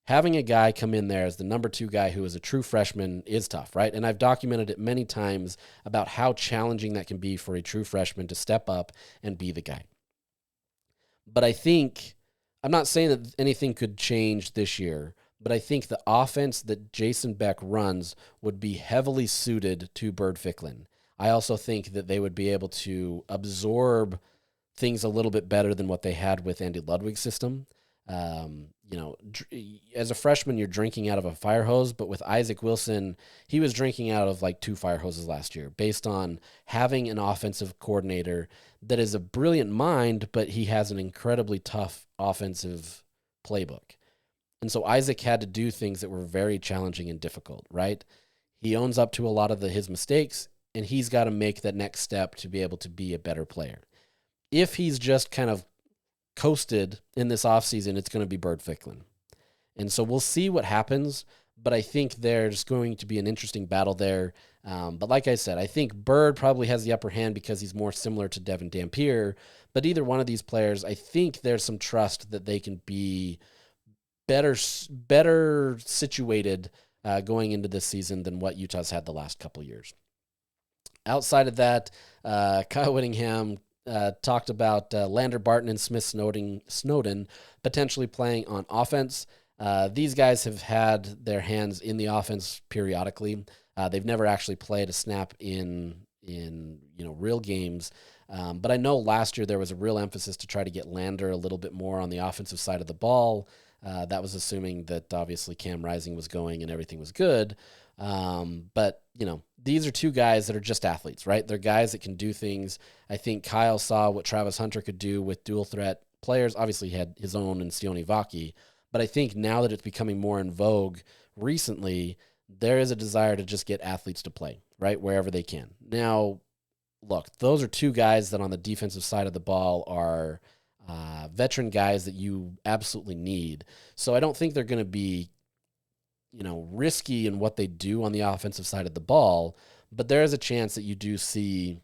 Speaker 2: Having a guy come in there as the number 2 guy who is a true freshman is tough, right? And I've documented it many times about how challenging that can be for a true freshman to step up and be the guy. But I'm not saying that anything could change this year, but I think the offense that Jason Beck runs would be heavily suited to Bird Ficklin. I also think that they would be able to absorb things a little bit better than what they had with Andy Ludwig's system. As a freshman, you're drinking out of a fire hose, but with Isaac Wilson, he was drinking out of like 2 fire hoses last year based on having an offensive coordinator that is a brilliant mind, but he has an incredibly tough offensive playbook. And so Isaac had to do things that were very challenging and difficult, right? He owns up to a lot of his mistakes, and he's got to make that next step to be able to be a better player. If he's just kind of coasted in this offseason, it's going to be Bird Ficklin. And so we'll see what happens, but I think there's going to be an interesting battle there. But like I said, I think Bird probably has the upper hand because he's more similar to Devin Dampier. But either one of these players, I think there's some trust that they can be better situated going into this season than what Utah's had the last couple years. Outside of that, Kyle Whittingham talked about Lander Barton and Smith Snowden potentially playing on offense. These guys have had their hands in the offense periodically. They've never actually played a snap in real games. But I know last year there was a real emphasis to try to get Lander a little bit more on the offensive side of the ball. That was assuming that obviously Cam Rising was going and everything was good. But these are 2 guys that are just athletes, right? They're guys that can do things. I think Kyle saw what Travis Hunter could do with dual threat players. Obviously, he had his own in Sione Vaki, but I think now that it's becoming more in vogue recently, there is a desire to just get athletes to play, right, wherever they can. Now, look, those are 2 guys that on the defensive side of the ball are veteran guys that you absolutely need. So I don't think they're going to be risky in what they do on the offensive side of the ball, but there is a chance that you do see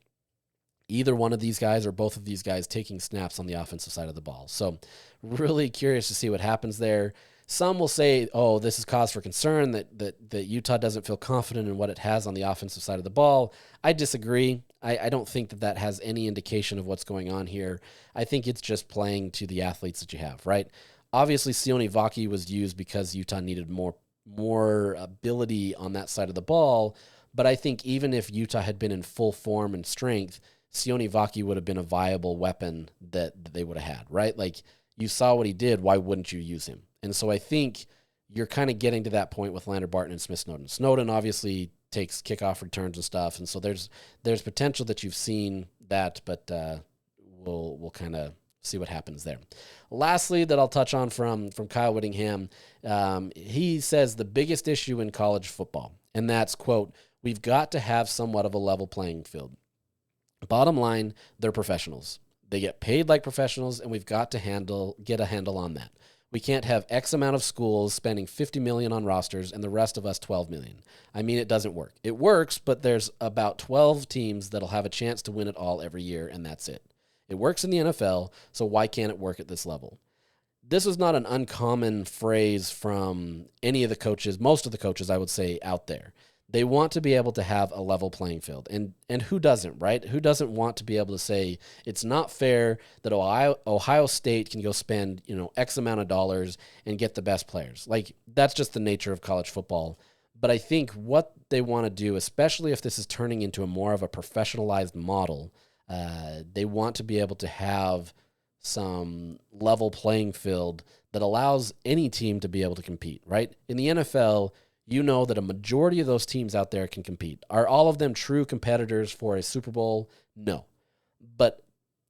Speaker 2: either one of these guys or both of these guys taking snaps on the offensive side of the ball. So really curious to see what happens there. Some will say, oh, this is cause for concern that Utah doesn't feel confident in what it has on the offensive side of the ball. I disagree. I don't think that has any indication of what's going on here. I think it's just playing to the athletes that you have, right? Obviously, Sione Vaki was used because Utah needed more ability on that side of the ball, But I think even if Utah had been in full form and strength, Sione Vaki would have been a viable weapon that they would have had, right? Like, you saw what he did. Why wouldn't you use him? And so I think you're kind of getting to that point with Lander Barton and Smith Snowden. Snowden obviously takes kickoff returns and stuff, and so there's potential that you've seen that, but we'll kind of see what happens there. Lastly, that I'll touch on from Kyle Whittingham, he says the biggest issue in college football, and that's, quote, "We've got to have somewhat of a level playing field. Bottom line, they're professionals. They get paid like professionals, and we've got to get a handle on that. We can't have X amount of schools spending $50 million on rosters and the rest of us $12 million. I mean, it doesn't work. It works, but there's about 12 teams that'll have a chance to win it all every year, and that's it. It works in the NFL, so why can't it work at this level?" This is not an uncommon phrase from any of the coaches, most of the coaches, I would say, out there. They want to be able to have a level playing field. And who doesn't, right? Who doesn't want to be able to say it's not fair that Ohio State can go spend, X amount of dollars and get the best players? Like, that's just the nature of college football. But I think what they want to do, especially if this is turning into a more of a professionalized model, they want to be able to have some level playing field that allows any team to be able to compete, right? In the NFL, you know that a majority of those teams out there can compete. Are all of them true competitors for a Super Bowl? No. But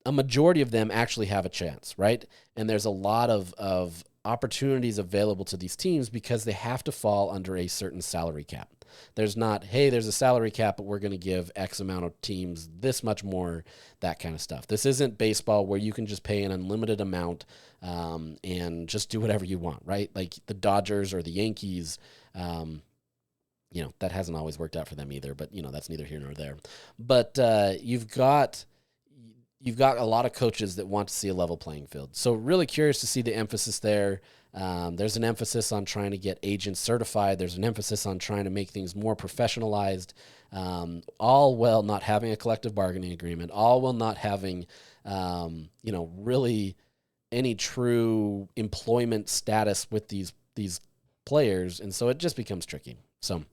Speaker 2: a majority of them actually have a chance, right? And there's a lot of opportunities available to these teams because they have to fall under a certain salary cap. There's not, hey, there's a salary cap, but we're going to give X amount of teams this much more, that kind of stuff. This isn't baseball where you can just pay an unlimited amount and just do whatever you want, right? Like the Dodgers or the Yankees, that hasn't always worked out for them either, but that's neither here nor there. But you've got a lot of coaches that want to see a level playing field. So really curious to see the emphasis there. There's an emphasis on trying to get agents certified. There's an emphasis on trying to make things more professionalized, all while not having a collective bargaining agreement, all while not having, really any true employment status with these players. And so it just becomes tricky. So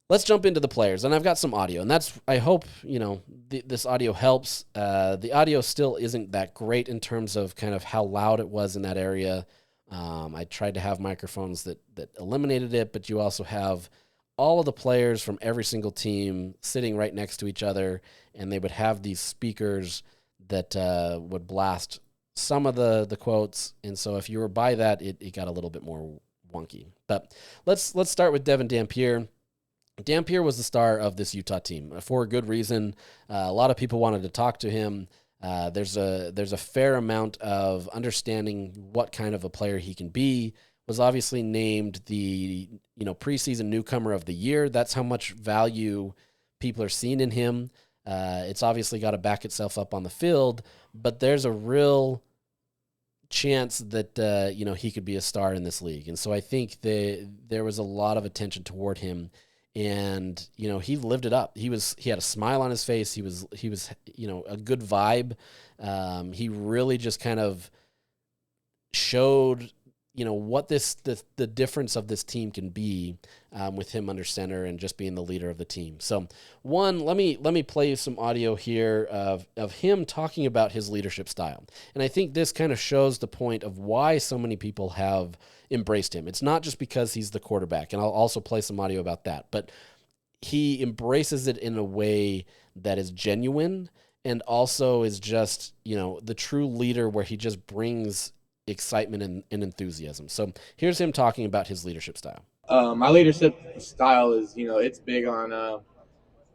Speaker 2: let's jump into the players, and I've got some audio, and I hope, this audio helps. The audio still isn't that great in terms of kind of how loud it was in that area. I tried to have microphones that eliminated it, but you also have all of the players from every single team sitting right next to each other, and they would have these speakers that would blast some of the quotes, and so if you were by that, it got a little bit more wonky. But let's start with Devin Dampier. Dampier was the star of this Utah team for a good reason. A lot of people wanted to talk to him. There's a fair amount of understanding what kind of a player he can be. Was obviously named the preseason newcomer of the year. That's how much value people are seeing in him. It's obviously got to back itself up on the field, but there's a real chance that he could be a star in this league. And so I think there was a lot of attention toward him. And, he lived it up. He had a smile on his face. He was a good vibe. He really just kind of showed, what the difference of this team can be with him under center and just being the leader of the team. So let me play you some audio here of him talking about his leadership style. And I think this kind of shows the point of why so many people have embraced him. It's not just because he's the quarterback, and I'll also play some audio about that, but he embraces it in a way that is genuine and also is just, the true leader where he just brings excitement and enthusiasm. So here's him talking about his leadership style.
Speaker 3: My leadership style is, it's big on,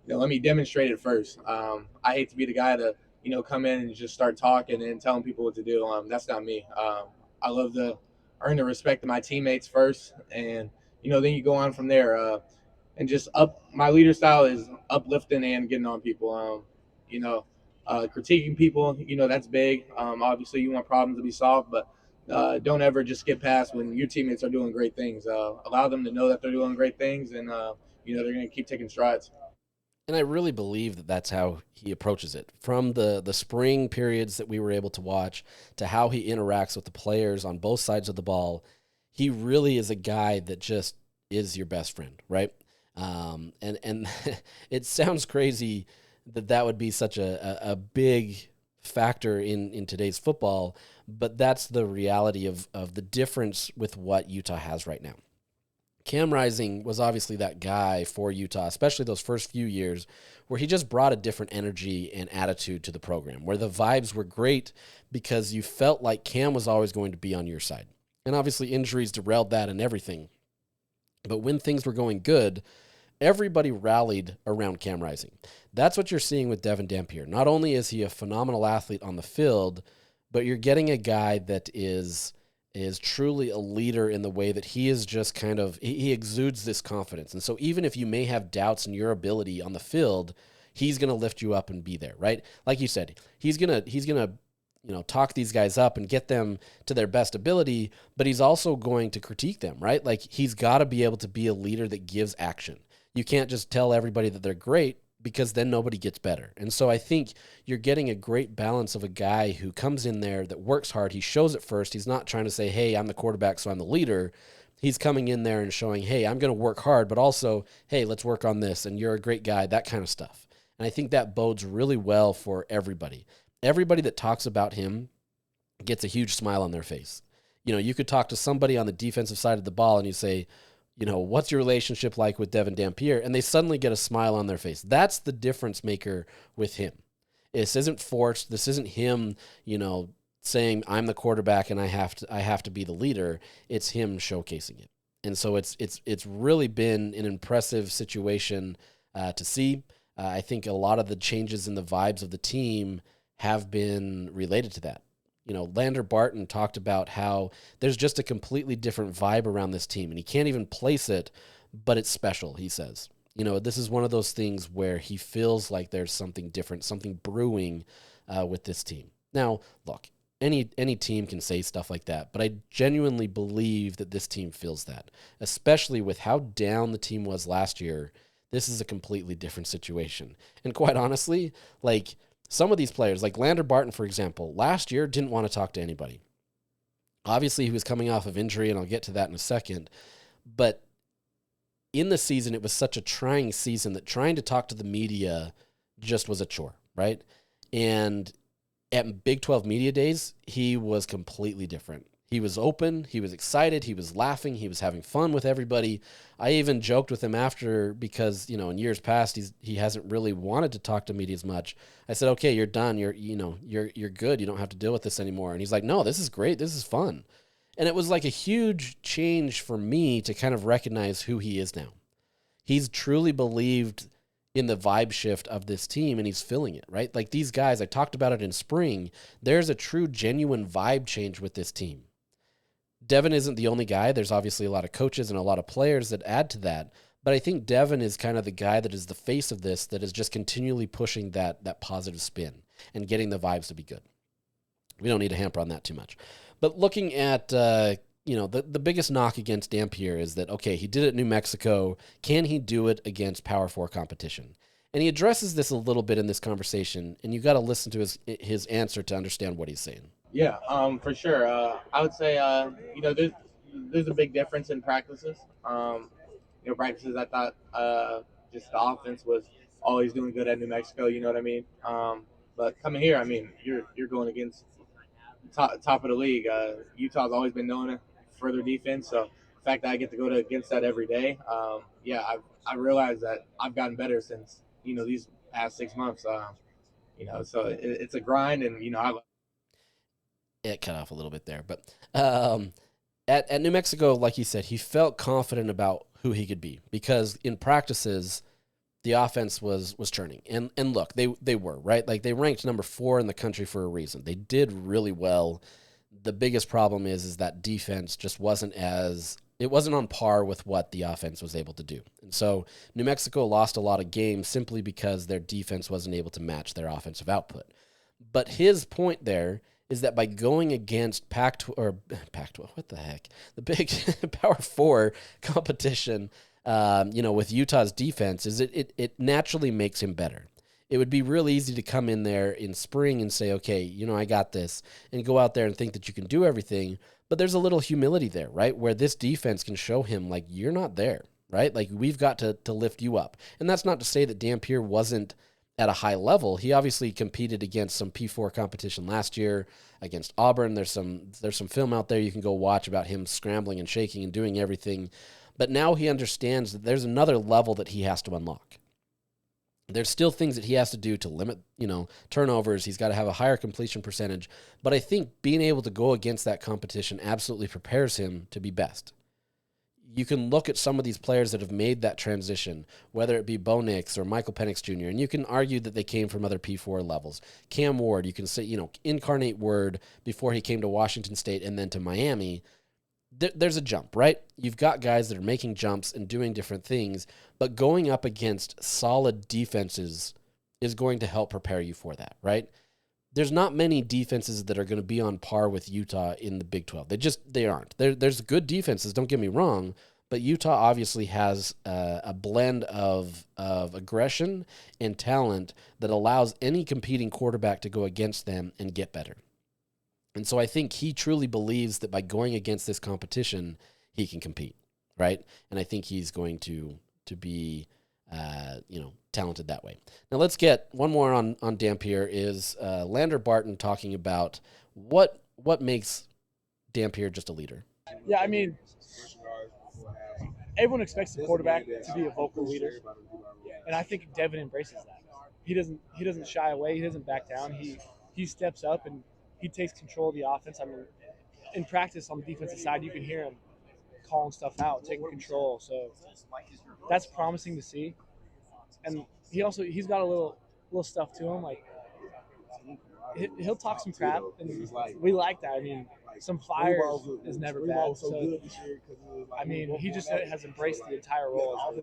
Speaker 3: let me demonstrate it first. I hate to be the guy to, come in and just start talking and telling people what to do. That's not me. I love to earn the respect of my teammates first, and then you go on from there. And just my leader style is uplifting and getting on people. Critiquing people, that's big. Obviously, you want problems to be solved, but don't ever just skip past when your teammates are doing great things. Allow them to know that they're doing great things, and they're going to keep taking strides.
Speaker 2: And I really believe that that's how he approaches it. From the spring periods that we were able to watch to how he interacts with the players on both sides of the ball, he really is a guy that just is your best friend, right? And it sounds crazy that would be such a big factor in today's football, but that's the reality of the difference with what Utah has right now. Cam Rising was obviously that guy for Utah, especially those first few years, where he just brought a different energy and attitude to the program, where the vibes were great because you felt like Cam was always going to be on your side. And obviously injuries derailed that and everything. But when things were going good, everybody rallied around Cam Rising. That's what you're seeing with Devin Dampier. Not only is he a phenomenal athlete on the field, but you're getting a guy that is truly a leader in the way that he is just kind of, he exudes this confidence. And so even if you may have doubts in your ability on the field, he's going to lift you up and be there, right? Like you said, he's going to talk these guys up and get them to their best ability, but he's also going to critique them, right? Like he's got to be able to be a leader that gives action. You can't just tell everybody that they're great, because then nobody gets better. And so I think you're getting a great balance of a guy who comes in there that works hard. He shows it first. He's not trying to say, hey, I'm the quarterback, so I'm the leader. He's coming in there and showing, hey, I'm going to work hard, but also, hey, let's work on this, and you're a great guy, that kind of stuff. And I think that bodes really well for everybody. Everybody that talks about him gets a huge smile on their face. You could talk to somebody on the defensive side of the ball and you say, what's your relationship like with Devin Dampier? And they suddenly get a smile on their face. That's the difference maker with him. This isn't forced. This isn't him, saying I'm the quarterback and I have to be the leader. It's him showcasing it. And so it's really been an impressive situation to see. I think a lot of the changes in the vibes of the team have been related to that. Lander Barton talked about how there's just a completely different vibe around this team, and he can't even place it, but it's special, he says. This is one of those things where he feels like there's something different, something brewing with this team. Now, look, any team can say stuff like that, but I genuinely believe that this team feels that, especially with how down the team was last year. This is a completely different situation. And quite honestly, like, some of these players, like Lander Barton, for example, last year didn't want to talk to anybody. Obviously, he was coming off of injury, and I'll get to that in a second. But in the season, it was such a trying season that trying to talk to the media just was a chore, right? And at Big 12 Media Days, he was completely different. He was open, he was excited, he was laughing, he was having fun with everybody. I even joked with him after because, in years past, he hasn't really wanted to talk to media as much. I said, okay, you're done. You're good. You don't have to deal with this anymore. And he's like, no, this is great. This is fun. And it was like a huge change for me to kind of recognize who he is now. He's truly believed in the vibe shift of this team, and he's feeling it, right? Like these guys, I talked about it in spring. There's a true, genuine vibe change with this team. Devin isn't the only guy. There's obviously a lot of coaches and a lot of players that add to that. But I think Devin is kind of the guy that is the face of this, that is just continually pushing that positive spin and getting the vibes to be good. We don't need to hamper on that too much. But looking at, the biggest knock against Dampier is that, okay, he did it in New Mexico. Can he do it against Power 4 competition? And he addresses this a little bit in this conversation, and you got to listen to his answer to understand what he's saying.
Speaker 3: Yeah, for sure. I would say, there's a big difference in practices. Practices, I thought just the offense was always doing good at New Mexico. You know what I mean? But coming here, I mean, you're going against top of the league. Utah's always been known for their defense. So the fact that I get to go against that every day, I realized that I've gotten better since these past 6 months. So it's a grind, and
Speaker 2: It cut off a little bit there, but at New Mexico, like he said, he felt confident about who he could be because in practices, the offense was churning. And look, they were, right? Like they ranked number 4 in the country for a reason. They did really well. The biggest problem is that defense just wasn't on par with what the offense was able to do. And so New Mexico lost a lot of games simply because their defense wasn't able to match their offensive output. But his point there is that by going against Pac-12, what the heck? The big Power 4 competition, with Utah's defense, is it naturally makes him better. It would be real easy to come in there in spring and say, okay, I got this, and go out there and think that you can do everything. But there's a little humility there, right? Where this defense can show him, like, you're not there. right? Like, we've got to lift you up. And that's not to say that Dampier wasn't at a high level. He obviously competed against some P4 competition last year against Auburn. There's some film out there you can go watch about him scrambling and shaking and doing everything. But now he understands that there's another level that he has to unlock. There's still things that he has to do to limit, turnovers. He's got to have a higher completion percentage. But I think being able to go against that competition absolutely prepares him to be best. You can look at some of these players that have made that transition, whether it be Bo Nix or Michael Penix Jr., and you can argue that they came from other P4 levels. Cam Ward, you can say, Incarnate Word before he came to Washington State and then to Miami. There's a jump, right? You've got guys that are making jumps and doing different things, but going up against solid defenses is going to help prepare you for that, right? There's not many defenses that are going to be on par with Utah in the Big 12. They aren't. There's good defenses, don't get me wrong, but Utah obviously has a blend of aggression and talent that allows any competing quarterback to go against them and get better. And so I think he truly believes that by going against this competition, he can compete, right? And I think he's going to be, talented that way. Now let's get one more on Dampier is Lander Barton talking about what makes Dampier just a leader.
Speaker 4: Yeah, I mean, everyone expects the quarterback to be a vocal leader, and I think Devin embraces that. He doesn't shy away. He doesn't back down. He steps up and he takes control of the offense. I mean, in practice on the defensive side, you can hear him calling stuff out, taking control. So that's promising to see. And he's got a little stuff to him. Like, he'll talk some crap, and we like that. I mean, some fire is never bad. So, I mean, he just has embraced the entire role.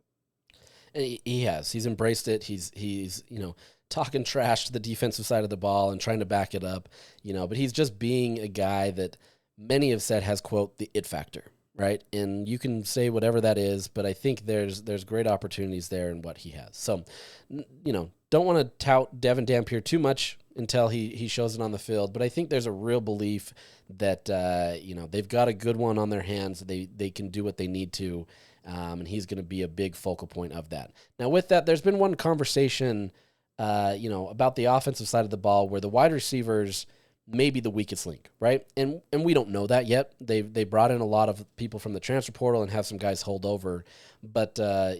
Speaker 2: And he has. He's embraced it. He's talking trash to the defensive side of the ball and trying to back it up, but he's just being a guy that many have said has, quote, the it factor, right? And you can say whatever that is, but I think there's great opportunities there in what he has. So, don't want to tout Devin Dampier too much until he shows it on the field, but I think there's a real belief that, they've got a good one on their hands. They can do what they need to, and he's going to be a big focal point of that. Now, with that, there's been one conversation about the offensive side of the ball where the wide receivers may be the weakest link, right? And we don't know that yet. They brought in a lot of people from the transfer portal and have some guys hold over, but I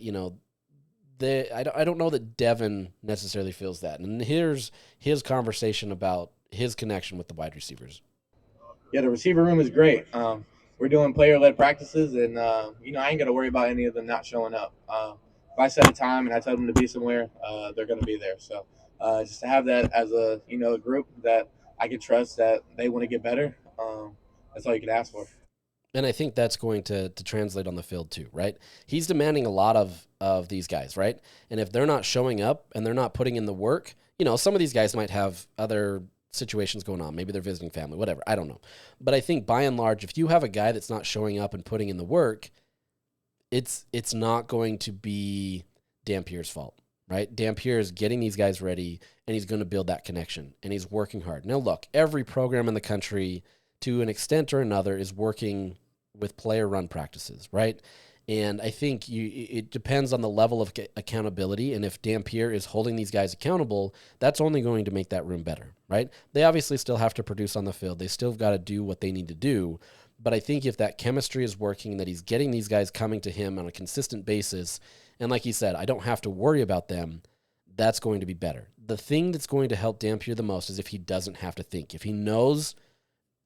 Speaker 2: don't know that Devin necessarily feels that. And here's his conversation about his connection with the wide receivers.
Speaker 3: Yeah, the receiver room is great. We're doing player-led practices, and I ain't got to worry about any of them not showing up. If I set a time and I tell them to be somewhere, they're going to be there. So just to have that as a group that I can trust that they want to get better, that's all you can ask for.
Speaker 2: And I think that's going to translate on the field too, right? He's demanding a lot of these guys, right? And if they're not showing up and they're not putting in the work, some of these guys might have other situations going on. Maybe they're visiting family, whatever. I don't know. But I think by and large, if you have a guy that's not showing up and putting in the work, it's not going to be Dampier's fault, right? Dampier is getting these guys ready, and he's going to build that connection, and he's working hard. Now, look, every program in the country, to an extent or another, is working with player-run practices, right? And I think it depends on the level of accountability, and if Dampier is holding these guys accountable, that's only going to make that room better, right? They obviously still have to produce on the field. They still got to do what they need to do. But I think if that chemistry is working, that he's getting these guys coming to him on a consistent basis, and like he said, I don't have to worry about them, that's going to be better. The thing that's going to help Dampier the most is if he doesn't have to think. If he knows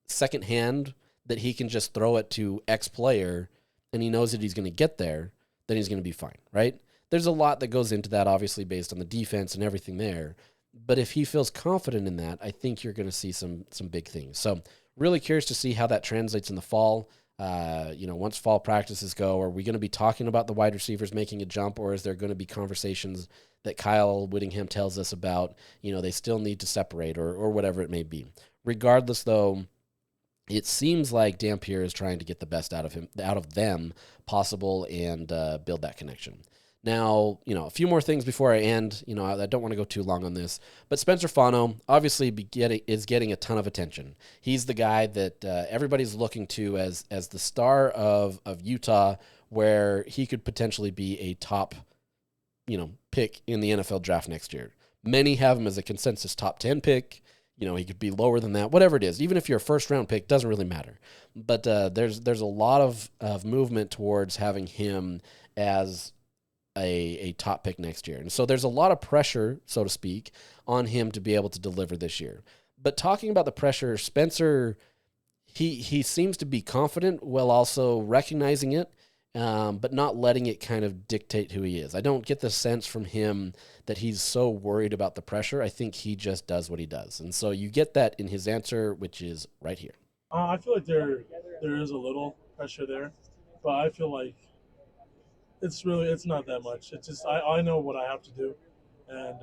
Speaker 2: secondhand that he can just throw it to X player and he knows that he's going to get there, then he's going to be fine, right? There's a lot that goes into that, obviously, based on the defense and everything there. But if he feels confident in that, I think you're going to see some big things. So really curious to see how that translates in the fall. Once fall practices go, are we going to be talking about the wide receivers making a jump, or is there going to be conversations that Kyle Whittingham tells us about, they still need to separate or whatever it may be? Regardless, though, it seems like Dampier is trying to get the best out of them possible and build that connection. Now, a few more things before I end. I don't want to go too long on this, but Spencer Fano obviously is getting a ton of attention. He's the guy that everybody's looking to as the star of Utah where he could potentially be a top, pick in the NFL draft next year. Many have him as a consensus top 10 pick. He could be lower than that, whatever it is. Even if you're a first-round pick, doesn't really matter. But there's a lot of movement towards having him as a top pick next year. And so there's a lot of pressure, so to speak, on him to be able to deliver this year. But talking about the pressure, Spencer, he seems to be confident while also recognizing it, but not letting it kind of dictate who he is. I don't get the sense from him that he's so worried about the pressure. I think he just does what he does. And so you get that in his answer, which is right here.
Speaker 5: I feel like there is a little pressure there, but I feel like it's not that much. It's just I know what I have to do, and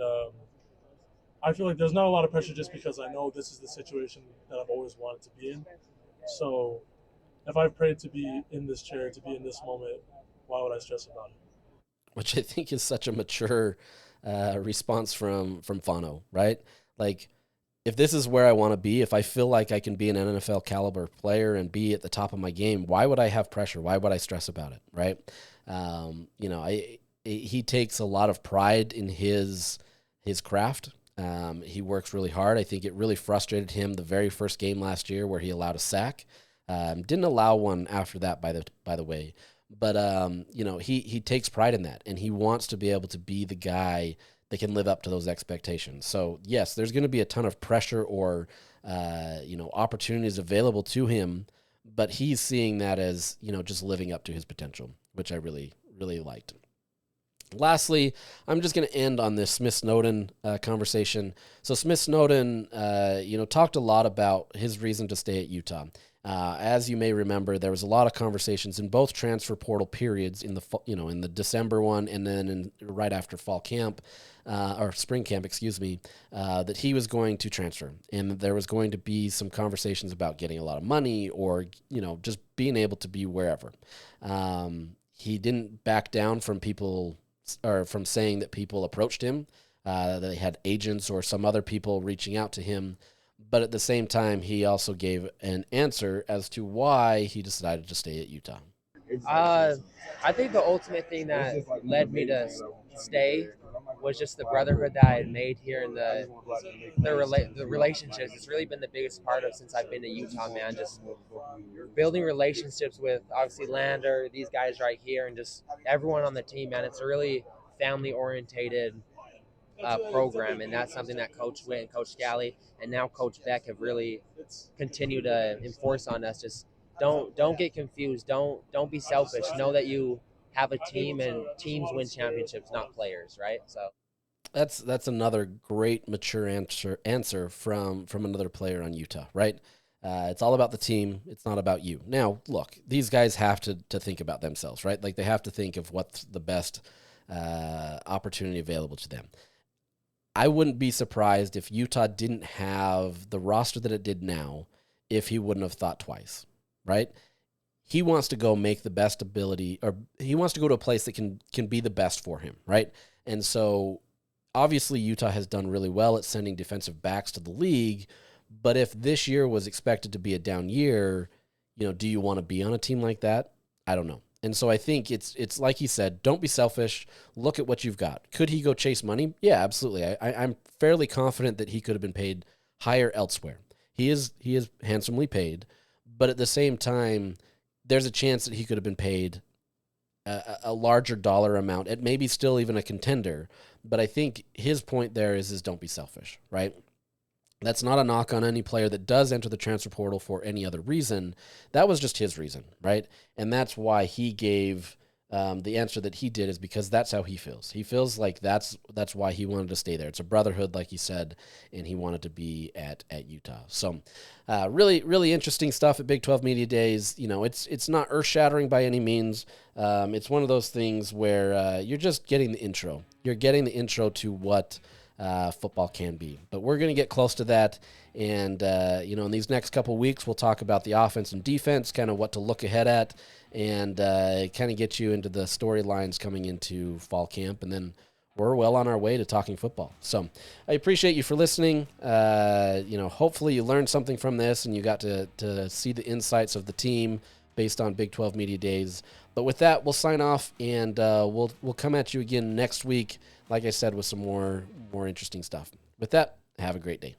Speaker 5: I feel like there's not a lot of pressure just because I know this is the situation that I've always wanted to be in. So if I've prayed to be in this chair, to be in this moment, why would I stress about it?
Speaker 2: Which I think is such a mature response from Fano, right? Like, if this is where I want to be, if I feel like I can be an NFL caliber player and be at the top of my game, why would I have pressure? Why would I stress about it, right? He takes a lot of pride in his craft. He works really hard. I think it really frustrated him the very first game last year where he allowed a sack. Didn't allow one after that, by the way. But he takes pride in that, and he wants to be able to be the guy that can live up to those expectations. So yes, there's going to be a ton of pressure or opportunities available to him, but he's seeing that as just living up to his potential, which I really, really liked. Lastly, I'm just going to end on this Smith Snowden conversation. So Smith Snowden, talked a lot about his reason to stay at Utah. As you may remember, there was a lot of conversations in both transfer portal periods in the December one and then right after fall camp or spring camp, that he was going to transfer, and there was going to be some conversations about getting a lot of money or just being able to be wherever. He didn't back down from people or from saying that people approached him, that they had agents or some other people reaching out to him. But at the same time, he also gave an answer as to why he decided to stay at Utah.
Speaker 6: I think the ultimate thing that led me to stay was just the brotherhood that I had made here and the relationships. It's really been the biggest part of since I've been to Utah, man. Just building relationships with obviously Lander, these guys right here, and just everyone on the team, man. It's a really family-orientated program, and that's something that Coach Witt and Coach Scally and now Coach Beck have really continued to enforce on us. Just don't get confused. Don't be selfish. Know that you have a team, and teams win championships, not players, right? So
Speaker 2: that's another great mature answer from another player on Utah, right? It's all about the team. It's not about you. Now, look, these guys have to think about themselves, right? Like, they have to think of what's the best opportunity available to them. I wouldn't be surprised if Utah didn't have the roster that it did now if he wouldn't have thought twice, right? He wants to go make the best ability, or he wants to go to a place that can be the best for him, right? And so obviously Utah has done really well at sending defensive backs to the league, but if this year was expected to be a down year, do you want to be on a team like that? I don't know. And so I think it's like he said, don't be selfish. Look at what you've got. Could he go chase money? Yeah, absolutely. I'm fairly confident that he could have been paid higher elsewhere. He is handsomely paid, but at the same time, there's a chance that he could have been paid a larger dollar amount at maybe still even a contender. But I think his point there is don't be selfish, right? That's not a knock on any player that does enter the transfer portal for any other reason. That was just his reason, right? And that's why he gave the answer that he did, is because that's how he feels. He feels like that's why he wanted to stay there. It's a brotherhood, like he said, and he wanted to be at Utah. So really, really interesting stuff at Big 12 Media Days. It's not earth-shattering by any means. It's one of those things where you're just getting the intro. You're getting the intro to what football can be. But we're going to get close to that. And, in these next couple weeks, we'll talk about the offense and defense, kind of what to look ahead at, and kind of get you into the storylines coming into fall camp. And then we're well on our way to talking football. So I appreciate you for listening. Hopefully you learned something from this and you got to see the insights of the team, based on Big 12 Media Days. But with that, we'll sign off, and we'll come at you again next week, like I said, with some more interesting stuff. With that, have a great day.